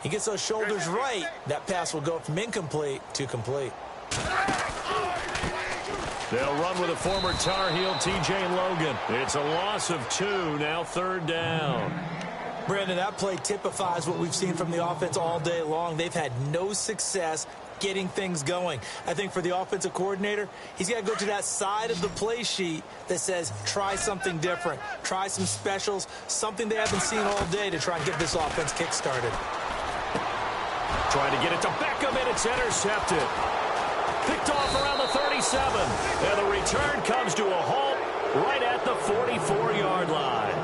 Speaker 4: he gets those shoulders right. That pass will go from incomplete to complete.
Speaker 3: They'll run with a former Tar Heel, T.J. Logan. It's a loss of 2, now third down.
Speaker 4: Brandon, that play typifies what we've seen from the offense all day long. They've had no success getting things going. I think for the offensive coordinator, he's got to go to that side of the play sheet that says try something different, try some specials, something they haven't seen all day to try and get this offense kick-started.
Speaker 3: Trying to get it to Beckham, and it's intercepted. Picked off around the 37, and the return comes to a halt right at the 44-yard line.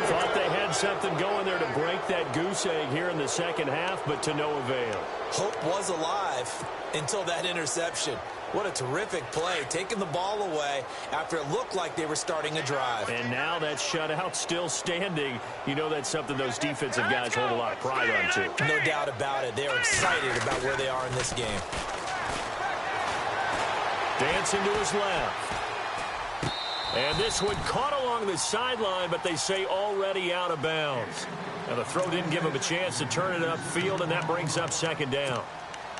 Speaker 3: Thought they had something going there to break that goose egg here in the second half, but to no avail.
Speaker 4: Hope was alive until that interception. What a terrific play, taking the ball away after it looked like they were starting a drive.
Speaker 3: And now that shutout still standing. You know that's something those defensive guys hold a lot of pride on, too.
Speaker 4: No doubt about it. They are excited about where they are in this game.
Speaker 3: Dancing to his left. And this one caught along the sideline, but they say already out of bounds. Now the throw didn't give him a chance to turn it upfield, and that brings up second down.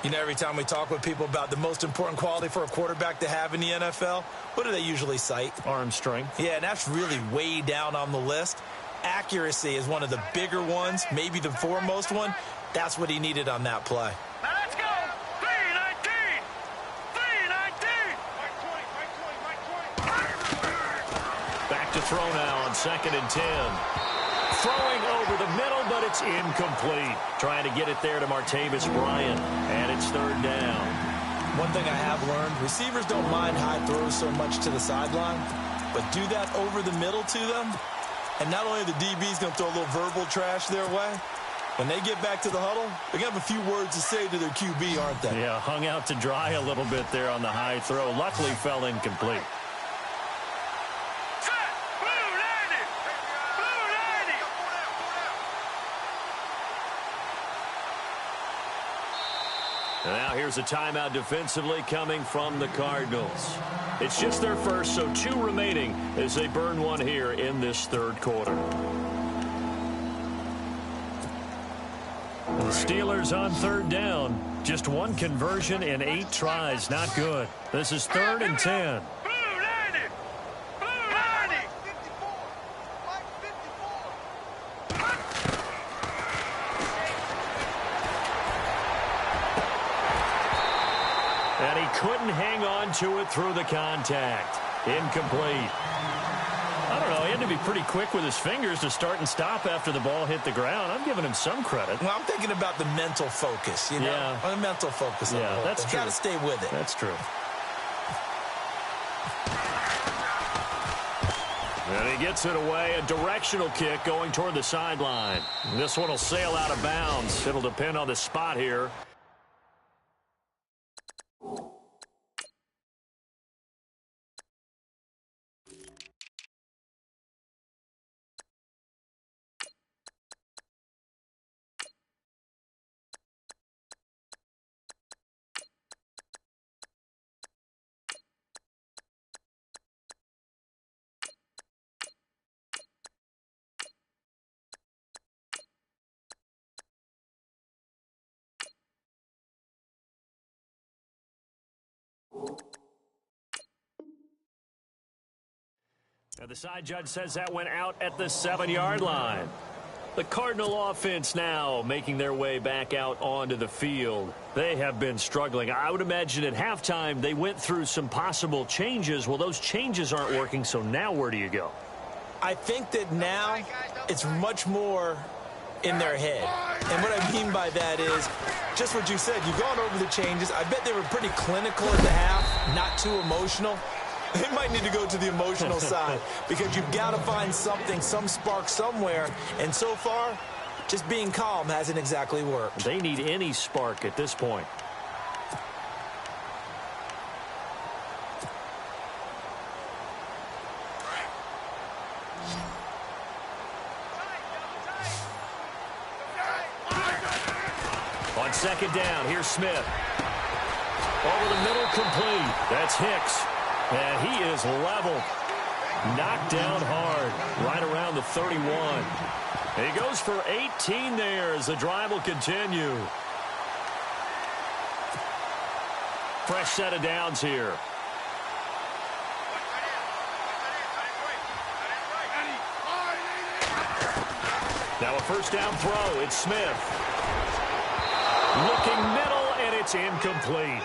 Speaker 4: You know, every time we talk with people about the most important quality for a quarterback to have in the NFL, what do they usually cite?
Speaker 3: Arm strength.
Speaker 4: Yeah, and that's really way down on the list. Accuracy is one of the bigger ones, maybe the foremost one. That's what he needed on that play.
Speaker 5: Now let's go. 3-19. 3-19.
Speaker 3: Back to throw now on 2nd and 10. Throwing over the middle, but it's incomplete. Trying to get it there to Martavis Bryant, and it's third down.
Speaker 4: One thing I have learned, receivers don't mind high throws so much to the sideline, but do that over the middle to them, and not only the DB's going to throw a little verbal trash their way, when they get back to the huddle, they're going to have a few words to say to their QB, aren't they?
Speaker 3: Yeah, hung out to dry a little bit there on the high throw. Luckily fell incomplete. And now here's a timeout defensively coming from the Cardinals. It's just their first, so 2 remaining as they burn one here in this third quarter. The Steelers on third down. Just 1 conversion in 8 tries. Not good. This is 3rd and 10. And he couldn't hang on to it through the contact. Incomplete. I don't know. He had to be pretty quick with his fingers to start and stop after the ball hit the ground. I'm giving him some credit.
Speaker 4: Well, I'm thinking about the mental focus, you know?
Speaker 3: Yeah.
Speaker 4: The mental focus.
Speaker 3: Yeah, that's true.
Speaker 4: Got to stay with it.
Speaker 3: That's true. And he gets it away. A directional kick going toward the sideline. This one will sail out of bounds. It'll depend on the spot here. Now the side judge says that went out at the 7-yard line. The Cardinal offense now making their way back out onto the field. They have been struggling. I would imagine at halftime they went through some possible changes. Well, those changes aren't working, so now where do you go?
Speaker 4: I think that now it's much more in their head. And what I mean by that is just what you said. You've gone over the changes. I bet they were pretty clinical at the half, not too emotional. They might need to go to the emotional side because you've got to find something, some spark somewhere. And so far, just being calm hasn't exactly worked.
Speaker 3: They need any spark at this point. On second down, here's Smith. Over the middle, complete. That's Hicks. And he is leveled. Knocked down hard. Right around the 31. And he goes for 18 there as the drive will continue. Fresh set of downs here. Now a first down throw. It's Smith. Looking middle, and it's incomplete.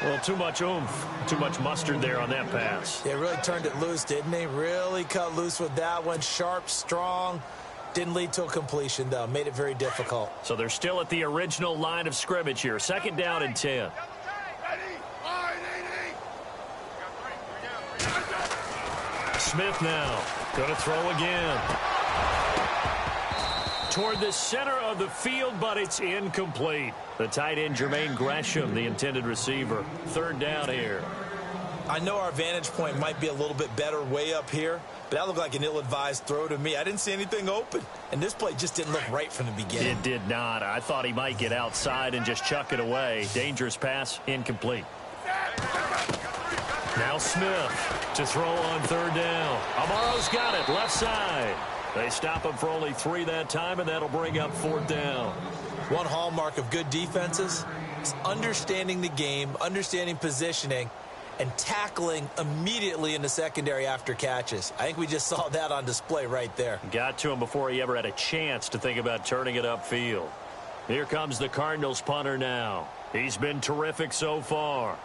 Speaker 3: Well, too much oomph, too much mustard there on that pass.
Speaker 4: They really turned it loose, didn't they? Really cut loose with that one. Sharp, strong. Didn't lead to a completion, though. Made it very difficult.
Speaker 3: So they're still at the original line of scrimmage here. Second down and 10. Smith now. Going to throw again. Toward the center of the field, but it's incomplete. The tight end, Jermaine Gresham, the intended receiver. Third down here.
Speaker 4: I know our vantage point might be a little bit better way up here, but that looked like an ill-advised throw to me. I didn't see anything open, and this play just didn't look right from the beginning.
Speaker 3: It did not. I thought he might get outside and just chuck it away. Dangerous pass, incomplete. Now Smith to throw on third down. Amaro's got it, left side. They stop him for only 3 that time, and that'll bring up fourth down.
Speaker 4: One hallmark of good defenses is understanding the game, understanding positioning, and tackling immediately in the secondary after catches. I think we just saw that on display right there.
Speaker 3: Got to him before he ever had a chance to think about turning it upfield. Here comes the Cardinals punter now. He's been terrific so far.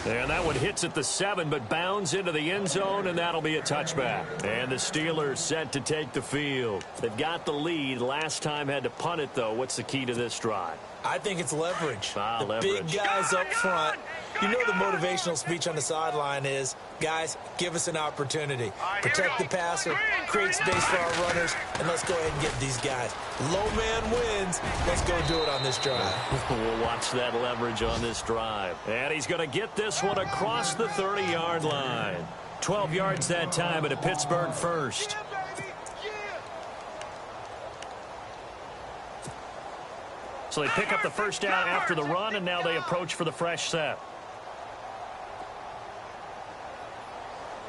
Speaker 3: And that one hits at the 7, but bounds into the end zone, and that'll be a touchback. And the Steelers set to take the field. They've got the lead. Last time had to punt it, though. What's the key to this drive?
Speaker 4: I think it's leverage. The
Speaker 3: leverage.
Speaker 4: Big guys up front. You know the motivational speech on the sideline is, guys, give us an opportunity. Protect the passer, create space for our runners, and let's go ahead and get these guys. Low man wins. Let's go do it on this drive.
Speaker 3: We'll watch that leverage on this drive. And he's going to get this one across the 30-yard line. 12 yards that time at a Pittsburgh first. So they pick up the first down after the run, and now they approach for the fresh set.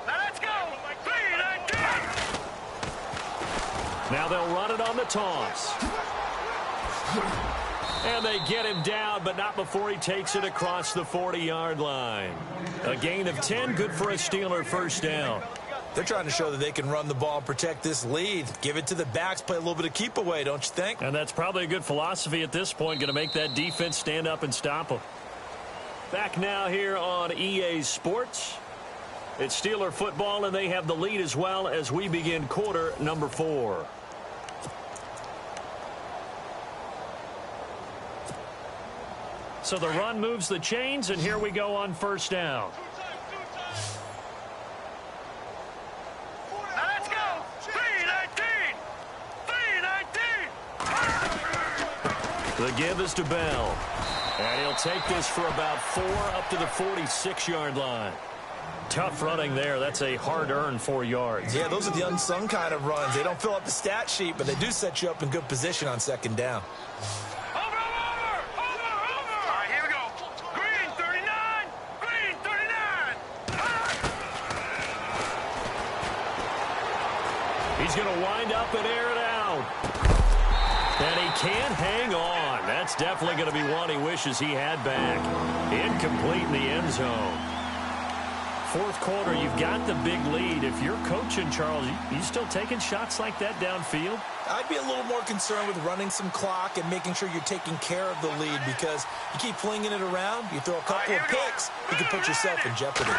Speaker 5: Let's go.
Speaker 3: Now they'll run it on the toss. And they get him down, but not before he takes it across the 40-yard line. A gain of 10, good for a Steeler first down.
Speaker 4: They're trying to show that they can run the ball and protect this lead. Give it to the backs, play a little bit of keep away, don't you think?
Speaker 3: And that's probably a good philosophy at this point, going to make that defense stand up and stop them. Back now here on EA Sports. It's Steeler football, and they have the lead as well as we begin quarter number 4. So the run moves the chains, and here we go on first down.
Speaker 5: Now let's go. 3-19.
Speaker 3: The give is to Bell. And he'll take this for about 4 up to the 46-yard line. Tough running there. That's a hard-earned 4 yards.
Speaker 4: Yeah, those are the unsung kind of runs. They don't fill up the stat sheet, but they do set you up in good position on second down.
Speaker 3: He's going to wind up and air it out. And he can't hang on. That's definitely going to be one he wishes he had back. Incomplete in the end zone. Fourth quarter, you've got the big lead. If you're coaching, Charles, you still taking shots like that downfield?
Speaker 4: I'd be a little more concerned with running some clock and making sure you're taking care of the lead, because you keep flinging it around, you throw a couple of picks, you can put yourself in jeopardy.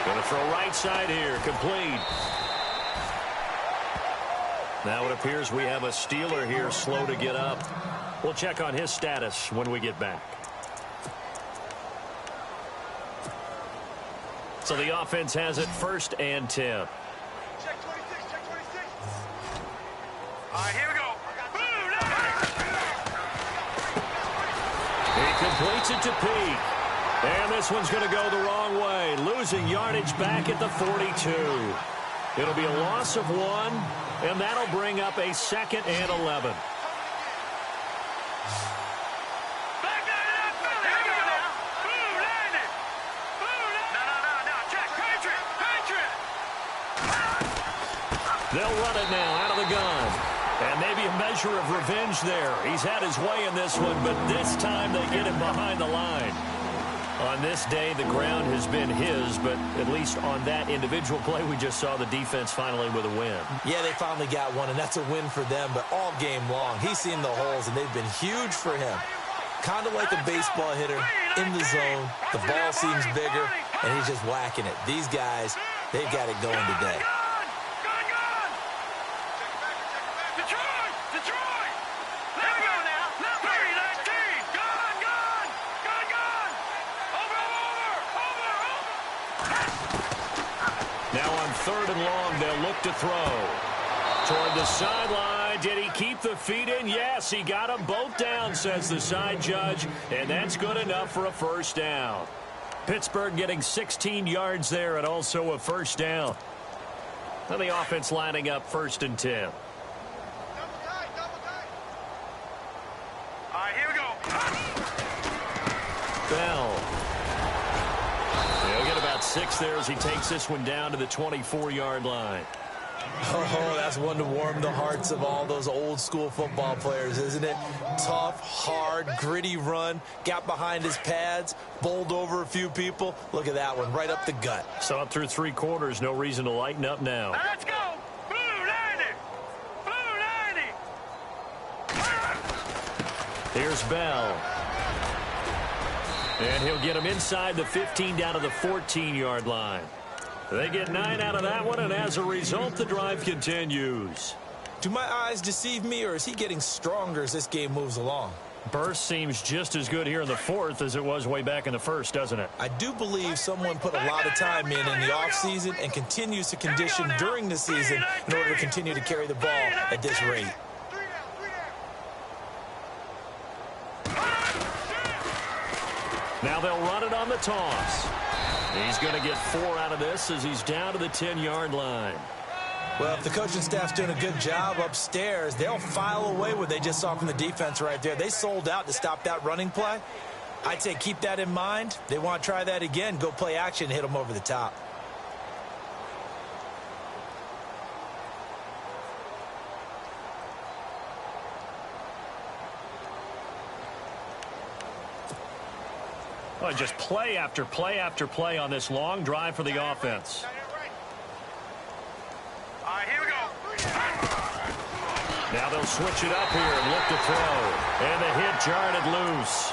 Speaker 3: Going to throw right side here, complete. Now it appears we have a Steeler here slow to get up. We'll check on his status when we get back. So the offense has it 1st and 10.
Speaker 5: Check 26, check 26. All right, here we go.
Speaker 3: He completes it to Pete. And this one's going to go the wrong way. Losing yardage back at the 42. It'll be a loss of 1, and that'll bring up a 2nd and 11. They'll run it now out of the gun. And maybe a measure of revenge there. He's had his way in this one, but this time they get him behind the line. On this day, the ground has been his, but at least on that individual play, we just saw the defense finally with a win.
Speaker 4: Yeah, they finally got one, and that's a win for them, but all game long, he's seen the holes, and they've been huge for him. Kind of like a baseball hitter in the zone. The ball seems bigger, and he's just whacking it. These guys, they've got it going today.
Speaker 3: Now on 3rd and long, they'll look to throw. Toward the sideline. Did he keep the feet in? Yes, he got them both down, says the side judge, and that's good enough for a 1st down. Pittsburgh getting 16 yards there and also a 1st down. And the offense lining up 1st and 10.
Speaker 5: All right, here we go.
Speaker 3: Bell. He'll get about 6 there as he takes this one down to the 24-yard line.
Speaker 4: Oh, that's one to warm the hearts of all those old school football players, isn't it? Tough, hard, gritty run. Got behind his pads, bowled over a few people. Look at that one, right up the gut.
Speaker 3: So up through 3 quarters, no reason to lighten up now.
Speaker 5: Let's go. Blue 90. Blue 90.
Speaker 3: Here's Bell. And he'll get him inside the 15 down to the 14-yard line. They get 9 out of that one, and as a result, the drive continues.
Speaker 4: Do my eyes deceive me, or is he getting stronger as this game moves along?
Speaker 3: Burst seems just as good here in the 4th as it was way back in the 1st, doesn't it?
Speaker 4: I do believe someone put a lot of time in the offseason and continues to condition during the season in order to continue to carry the ball at this rate.
Speaker 3: Now they'll run it on the toss. He's going to get 4 out of this as he's down to the 10-yard line.
Speaker 4: Well, if the coaching staff's doing a good job upstairs, they'll file away what they just saw from the defense right there. They sold out to stop that running play. I'd say keep that in mind. They want to try that again. Go play action and hit them over the top.
Speaker 3: Oh, just play after play after play on this long drive for the offense.
Speaker 5: All right, here we go.
Speaker 3: Now they'll switch it up here and look to throw. And the hit jarred it loose.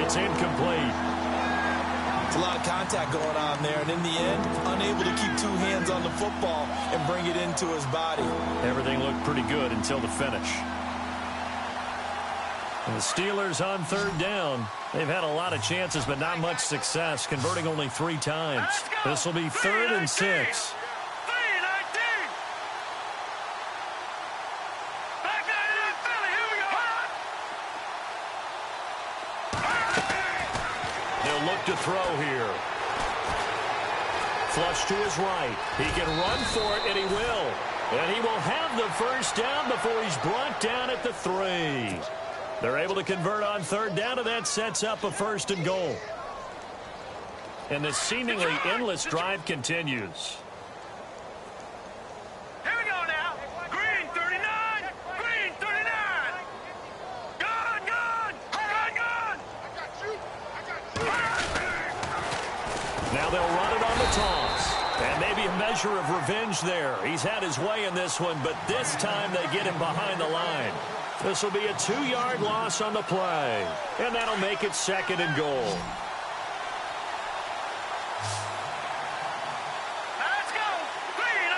Speaker 3: It's incomplete.
Speaker 4: It's a lot of contact going on there, and in the end, unable to keep two hands on the football and bring it into his body.
Speaker 3: Everything looked pretty good until the finish. And the Steelers on third down. They've had a lot of chances, but not much success, converting only 3 times. This will be 3rd and 6. They'll look to throw here. Flush to his right. He can run for it, and he will. And he will have the first down before he's brought down at the 3. They're able to convert on third down, and that sets up a 1st and goal. And this seemingly endless drive continues.
Speaker 5: Here we go now. Green 39. Green 39. Gun, gun. Gun, gun. I got you.
Speaker 3: Now they'll run it on the toss. And maybe a measure of revenge there. He's had his way in this one, but this time they get him behind the line. This will be a 2-yard loss on the play. And that'll make it 2nd and goal.
Speaker 5: Let's go. Green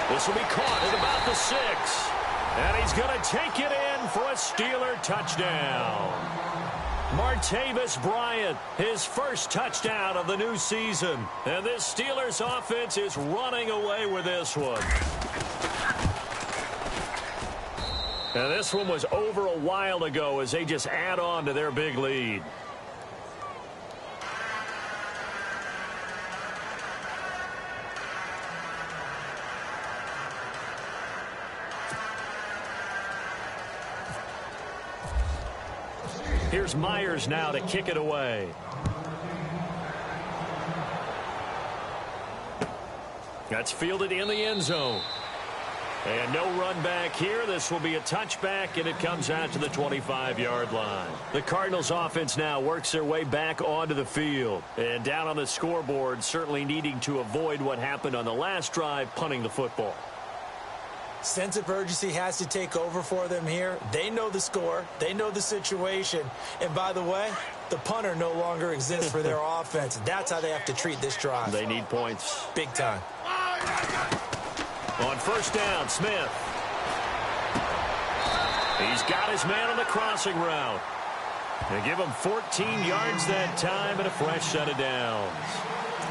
Speaker 5: 19.
Speaker 3: This will be caught at about the 6. And he's going to take it in for a Steeler touchdown. Martavis Bryant, his first touchdown of the new season. And this Steelers offense is running away with this one. And this one was over a while ago as they just add on to their big lead. Here's Myers now to kick it away. That's fielded in the end zone. And no run back here. This will be a touchback, and it comes out to the 25-yard line. The Cardinals offense now works their way back onto the field. And down on the scoreboard, certainly needing to avoid what happened on the last drive, punting the football.
Speaker 4: Sense of urgency has to take over for them here. They know the score. They know the situation. And by the way, the punter no longer exists for their offense. That's how they have to treat this drive.
Speaker 3: They need points.
Speaker 4: Big time.
Speaker 3: On first down, Smith. He's got his man on the crossing route. They give him 14 yards that time and a fresh set of downs.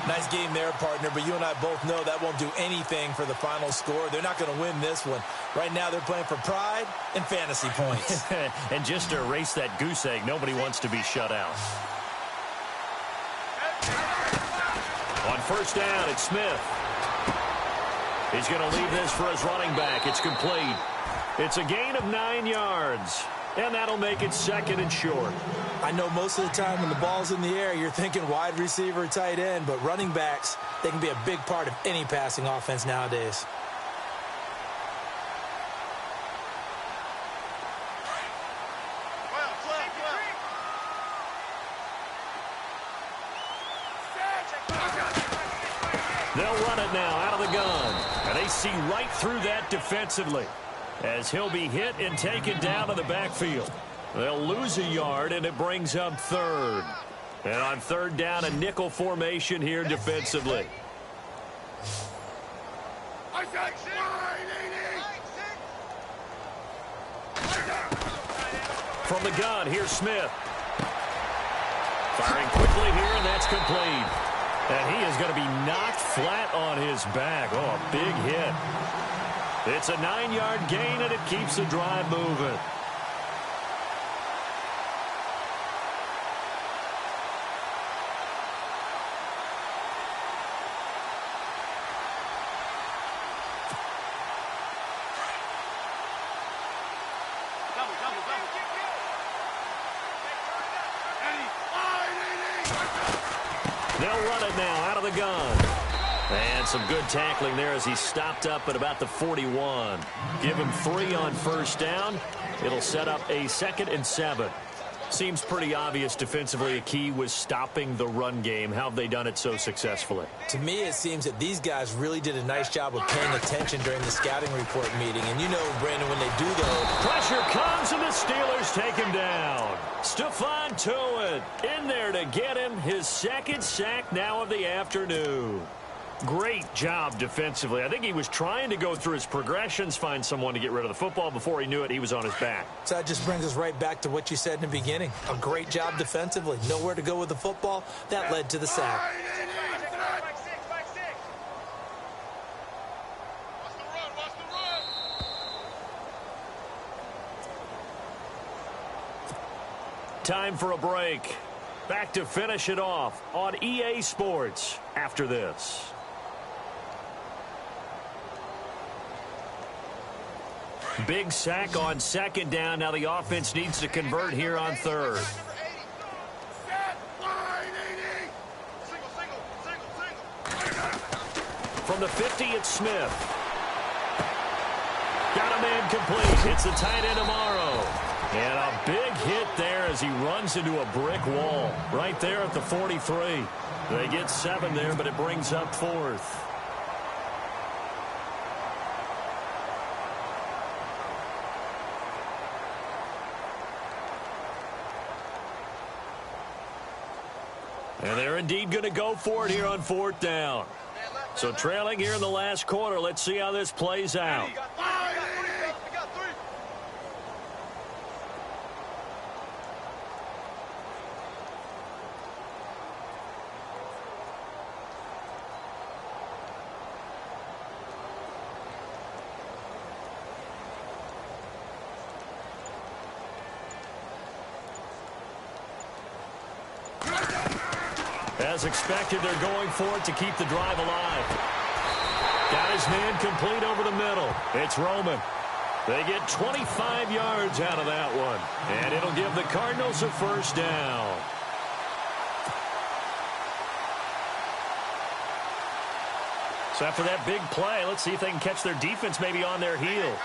Speaker 4: Nice game there, partner, but you and I both know that won't do anything for the final score. They're not going to win this one. Right now they're playing for pride and fantasy points.
Speaker 3: And just to erase that goose egg, nobody wants to be shut out. On first down, it's Smith. He's going to leave this for his running back. It's complete. It's a gain of 9 yards, and that'll make it 2nd and short.
Speaker 4: I know most of the time when the ball's in the air, you're thinking wide receiver, tight end, but running backs, they can be a big part of any passing offense nowadays.
Speaker 3: They'll run it now out of the gun. And they see right through that defensively as he'll be hit and taken down to the backfield. They'll lose a yard, and it brings up 3rd. And on 3rd down, a nickel formation here defensively. From the gun, here's Smith. Firing quickly here, and that's complete. And he is going to be knocked flat on his back. Oh, a big hit. It's a 9-yard gain, and it keeps the drive moving. They'll run it now out of the gun. And some good tackling there as he stopped up at about the 41. Give him 3 on first down. It'll set up a 2nd and 7. Seems pretty obvious defensively a key was stopping the run game. How have they done it so successfully?
Speaker 4: To me, it seems that these guys really did a nice job of paying attention during the scouting report meeting. And you know, Brandon, when they do those...
Speaker 3: Pressure comes and the Steelers take him down. Stephon Tuitt in there to get him his 2nd sack now of the afternoon. Great job defensively. I think he was trying to go through his progressions, find someone to get rid of the football. Before he knew it, he was on his back.
Speaker 4: So that just brings us right back to what you said in the beginning. A great job defensively. Nowhere to go with the football. That led to the sack.
Speaker 3: Time for a break. Back to finish it off on EA Sports after this. Big sack on 2nd down. Now the offense needs to convert here on 3rd. From the 50, it's Smith. Got a man complete. It's the tight end tomorrow. And a big hit there as he runs into a brick wall right there at the 43. They get 7 there, but it brings up 4th. And they're indeed going to go for it here on 4th down. So trailing here in the last quarter. Let's see how this plays out. As expected, they're going for it to keep the drive alive. Got his man complete over the middle. It's Roman. They get 25 yards out of that one. And it'll give the Cardinals a 1st down. So after that big play, let's see if they can catch their defense maybe on their heels.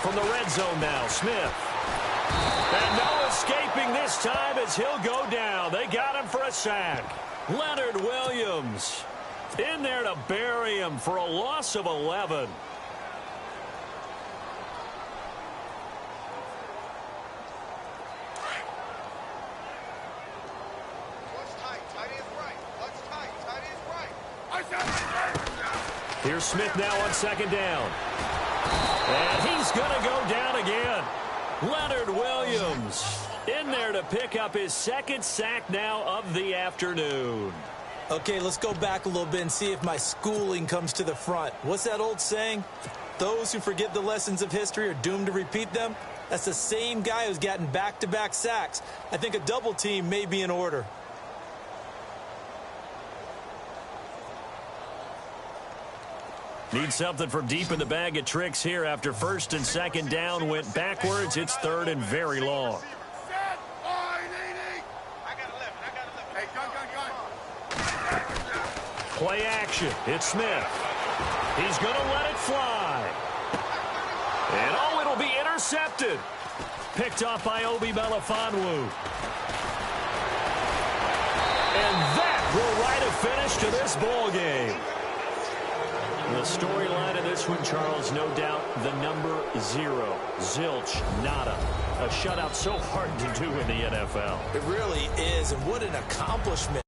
Speaker 3: From the red zone now, Smith. And no escaping this time as he'll go down. They got him for a sack. Leonard Williams in there to bury him for a loss of 11. Here's Smith now on 2nd down. And he's going to go down again. Leonard Williams in there to pick up his 2nd sack now of the afternoon.
Speaker 4: Okay, let's go back a little bit and see if my schooling comes to the front. What's that old saying? Those who forget the lessons of history are doomed to repeat them. That's the same guy who's gotten back-to-back sacks. I think a double team may be in order.
Speaker 3: Need something from deep in the bag of tricks here after 1st and 2nd down went backwards. It's 3rd and very long. Play action. It's Smith. He's going to let it fly. And oh, it'll be intercepted. Picked off by Obi Melifonwu. And that will write a finish to this ball game. The storyline of this one, Charles, no doubt the number 0. Zilch, nada. A shutout so hard to do in the NFL.
Speaker 4: It really is, and what an accomplishment.